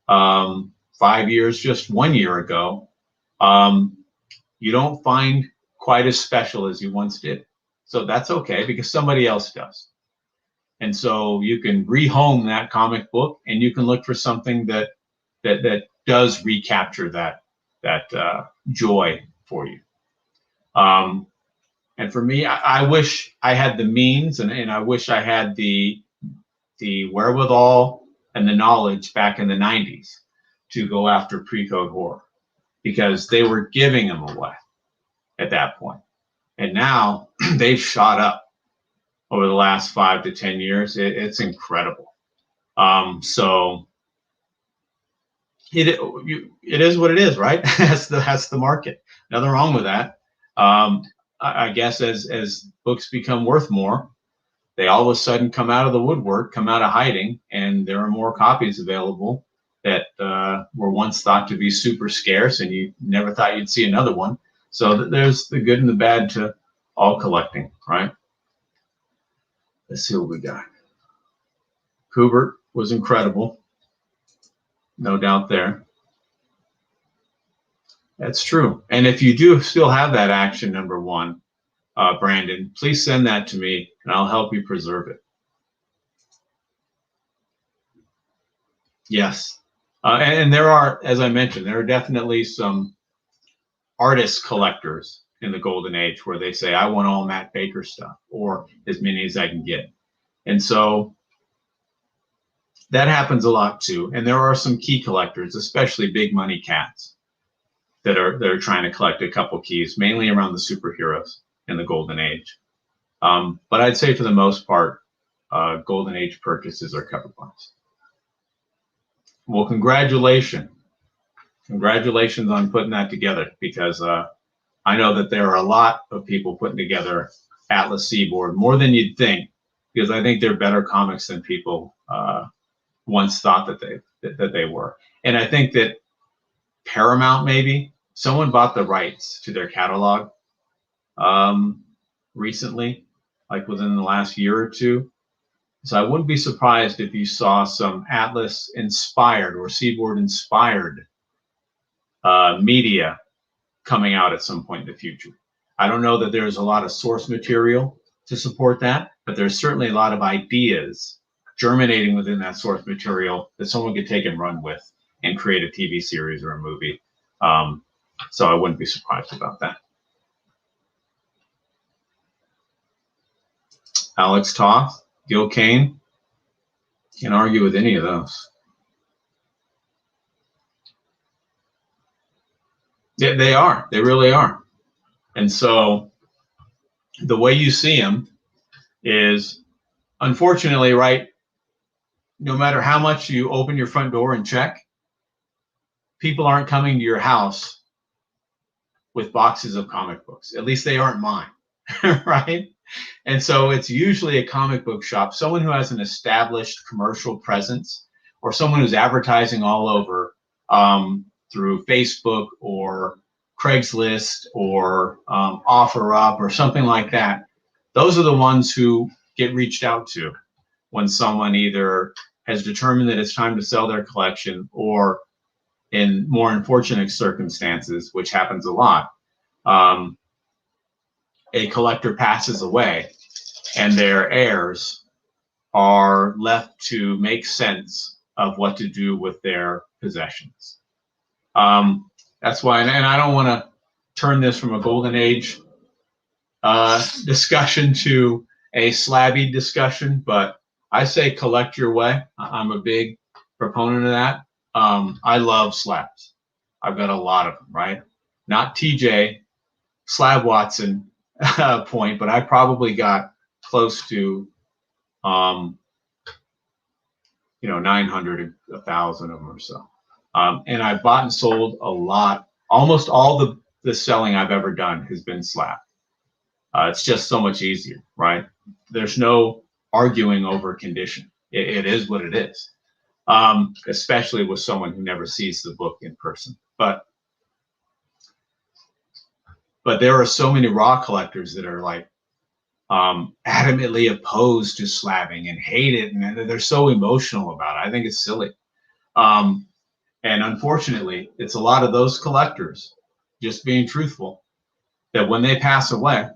5 years, just 1 year ago, you don't find quite as special as you once did. So that's okay, because somebody else does. And so you can rehome that comic book, and you can look for something that does recapture that joy for you. And for me, I wish I had the means, and I wish I had the wherewithal and the knowledge back in the 90s to go after pre-code horror, because they were giving them away at that point. And now they've shot up over the last 5 to 10 years. It's incredible. So it is what it is, right? that's the market. Nothing wrong with that. I guess as books become worth more, they all of a sudden come out of the woodwork, come out of hiding, and there are more copies available that were once thought to be super scarce, and you never thought you'd see another one. So there's the good and the bad to all collecting, right? Let's see what we got. Kubert was incredible, no doubt there. That's true. And if you do still have that action #1, Brandon, please send that to me, and I'll help you preserve it. Yes. And there are, as I mentioned, there are definitely some artist collectors in the Golden Age where they say, I want all Matt Baker stuff, or as many as I can get. And so that happens a lot too. And there are some key collectors, especially big money cats, that are trying to collect a couple keys, mainly around the superheroes in the Golden Age. But I'd say for the most part, Golden Age purchases are covered by. Well, congratulations on putting that together, because I know that there are a lot of people putting together Atlas Seaboard, more than you'd think, because I think they're better comics than people once thought that they were. And I think that Paramount, maybe someone bought the rights to their catalog recently, like within the last year or two. So I wouldn't be surprised if you saw some Atlas inspired or Seaboard inspired media coming out at some point in the future. I don't know that there's a lot of source material to support that, but there's certainly a lot of ideas germinating within that source material that someone could take and run with and create a TV series or a movie. So I wouldn't be surprised about that. Alex Toth, Gil Kane, can't argue with any of those. Yeah, they are. They really are. And so the way you see them is, unfortunately, right, no matter how much you open your front door and check, people aren't coming to your house with boxes of comic books. At least they aren't mine, right? And so it's usually a comic book shop, someone who has an established commercial presence, or someone who's advertising all over through Facebook or Craigslist or OfferUp or something like that. Those are the ones who get reached out to when someone either has determined that it's time to sell their collection, or in more unfortunate circumstances, which happens a lot, a collector passes away and their heirs are left to make sense of what to do with their possessions. That's why, and I don't want to turn this from a golden age discussion to a slabby discussion, but I say collect your way. I'm a big proponent of that. I love slabs. I've got a lot of them, right? Not TJ Slab Watson point, but I probably got close to 900, 1,000 of them or so. And I bought and sold a lot. Almost all the selling I've ever done has been slab. It's just so much easier, right? There's no arguing over condition. It is what it is, especially with someone who never sees the book in person. But there are so many raw collectors that are like adamantly opposed to slabbing and hate it, and they're so emotional about it. I think it's silly. And unfortunately, it's a lot of those collectors, just being truthful, that when they pass away,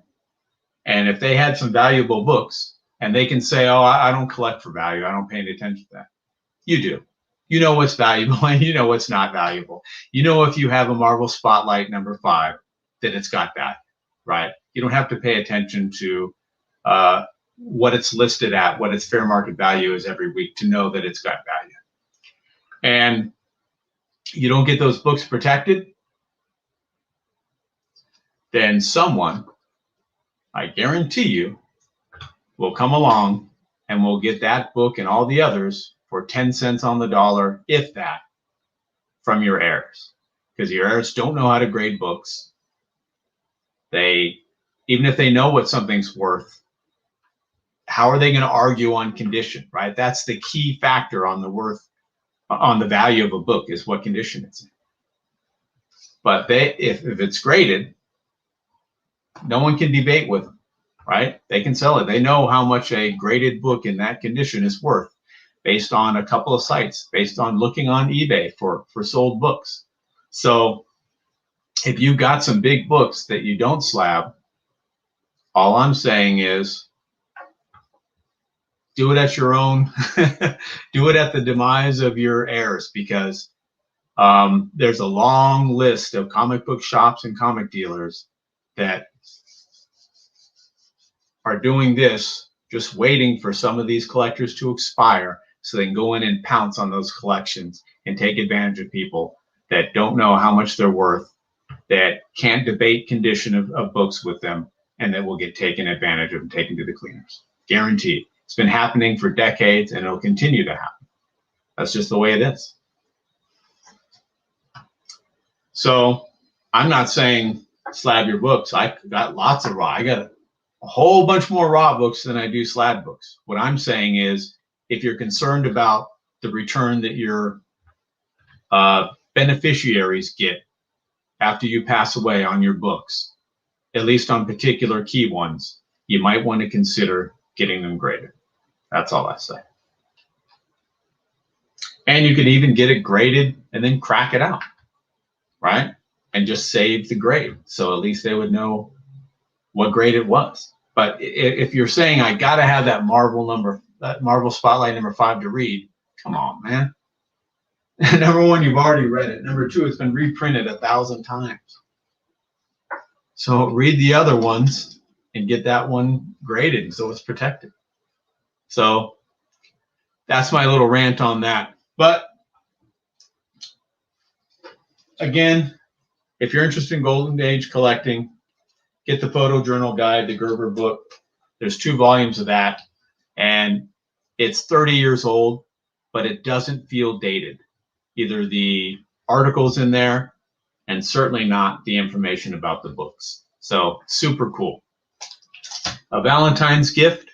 and if they had some valuable books, and they can say, oh, I don't collect for value, I don't pay any attention to that. You do. You know what's valuable and you know what's not valuable. You know if you have a Marvel Spotlight #5, that it's got value, right? You don't have to pay attention to what it's listed at, what its fair market value is every week to know that it's got value. And you don't get those books protected, then someone, I guarantee you, will come along and will get that book and all the others for 10 cents on the dollar, if that, from your heirs. Because your heirs don't know how to grade books. Even if they know what something's worth, how are they going to argue on condition, right? That's the key factor on the value of a book, is what condition it's in. But if it's graded, no one can debate with them, right? They can sell it. They know how much a graded book in that condition is worth based on a couple of sites, based on looking on eBay for sold books. So if you've got some big books that you don't slab, all I'm saying is do it at your own, do it at the demise of your heirs, because there's a long list of comic book shops and comic dealers that are doing this, just waiting for some of these collectors to expire so they can go in and pounce on those collections and take advantage of people that don't know how much they're worth, that can't debate condition of books with them, and that will get taken advantage of and taken to the cleaners. Guaranteed. It's been happening for decades, and it'll continue to happen. That's just the way it is. So I'm not saying slab your books. I got lots of raw. I got a whole bunch more raw books than I do slab books. What I'm saying is, if you're concerned about the return that your beneficiaries get after you pass away on your books, at least on particular key ones, you might want to consider getting them graded. That's all I say. And you can even get it graded and then crack it out, right? And just save the grade. So at least they would know what grade it was. But if you're saying I got to have that Marvel Spotlight #5 to read, come on, man. Number one, you've already read it. Number two, it's been reprinted 1,000 times. So read the other ones and get that one graded so it's protected. So that's my little rant on that. But again, if you're interested in Golden Age collecting, get the Photojournal Guide, the Gerber book. There's 2 volumes of that, and it's 30 years old, but it doesn't feel dated. Either the articles in there, and certainly not the information about the books. So super cool. A Valentine's gift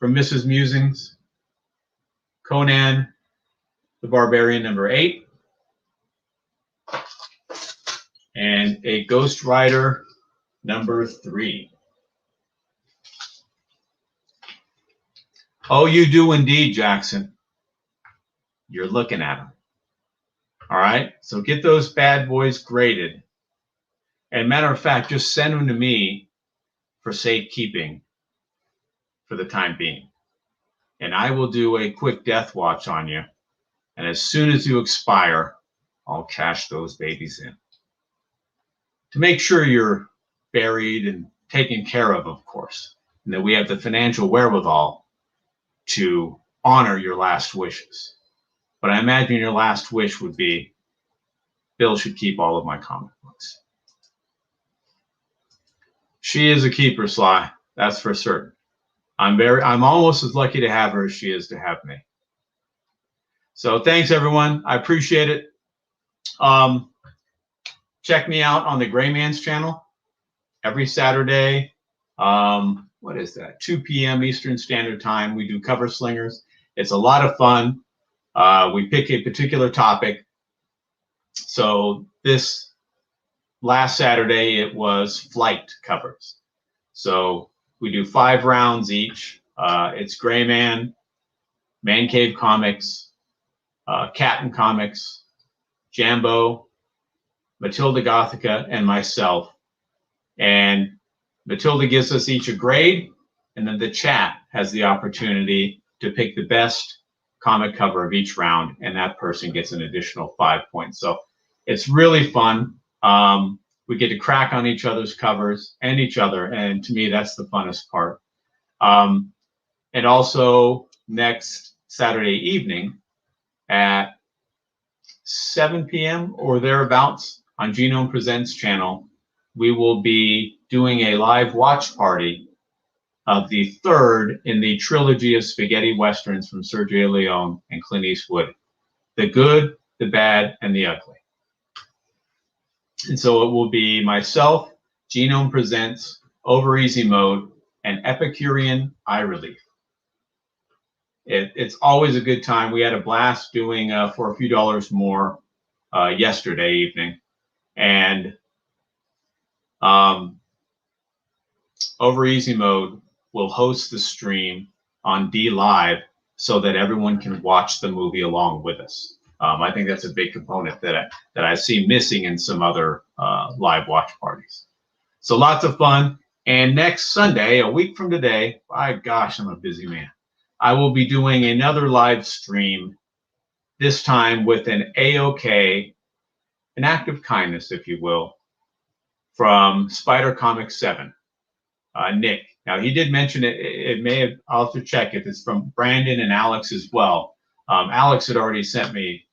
from Mrs. Musings, Conan the Barbarian #8, and a Ghost Rider #3. Oh, you do indeed, Jackson. You're looking at them. All right, so get those bad boys graded. And matter of fact, just send them to me for safekeeping for the time being. And I will do a quick death watch on you. And as soon as you expire, I'll cash those babies in. To make sure you're buried and taken care of course. And that we have the financial wherewithal to honor your last wishes. But I imagine your last wish would be, Bill should keep all of my comic books. She is a keeper, Sly. That's for certain. I'm almost as lucky to have her as she is to have me. So thanks, everyone. I appreciate it. Check me out on the Gray Man's channel every Saturday. What is that? 2 p.m. Eastern Standard Time. We do cover slingers. It's a lot of fun. We pick a particular topic. So this last Saturday, it was flight covers. So we do 5 rounds each. It's Gray Man, Man Cave Comics, Captain Comics, Jambo, Matilda Gothica, and myself. And Matilda gives us each a grade, and then the chat has the opportunity to pick the best comic cover of each round, and that person gets an additional 5 points. So it's really fun. We get to crack on each other's covers and each other, and to me, that's the funnest part. And also next Saturday evening at 7 p.m. or thereabouts on Genome Presents channel, we will be doing a live watch party of the 3rd in the trilogy of spaghetti westerns from Sergio Leone and Clint Eastwood, The Good, the Bad, and the Ugly. And so it will be myself, Genome Presents, Over Easy Mode, and Epicurean Eye Relief. It's always a good time. We had a blast doing for a few dollars more yesterday evening. And Over Easy Mode will host the stream on D Live so that everyone can watch the movie along with us. I think that's a big component that I see missing in some other live watch parties. So lots of fun. And next Sunday, a week from today, by gosh, I'm a busy man. I will be doing another live stream, this time with an AOK, an act of kindness, if you will, from Spider Comics 7, Nick. Now, he did mention it. It may have, I'll have to check if it's from Brandon and Alex as well. Alex had already sent me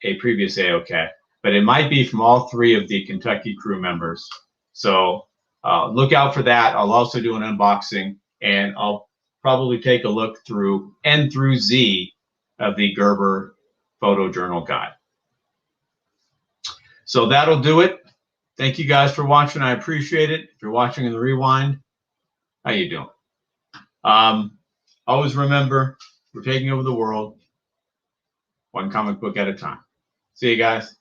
a previous AOK, but it might be from all 3 of the Kentucky crew members. So look out for that. I'll also do an unboxing, and I'll probably take a look through N through Z of the Gerber Photojournal Guide. So that'll do it. Thank you guys for watching. I appreciate it. If you're watching in the rewind, how you doing? Always remember, we're taking over the world, one comic book at a time. See you guys.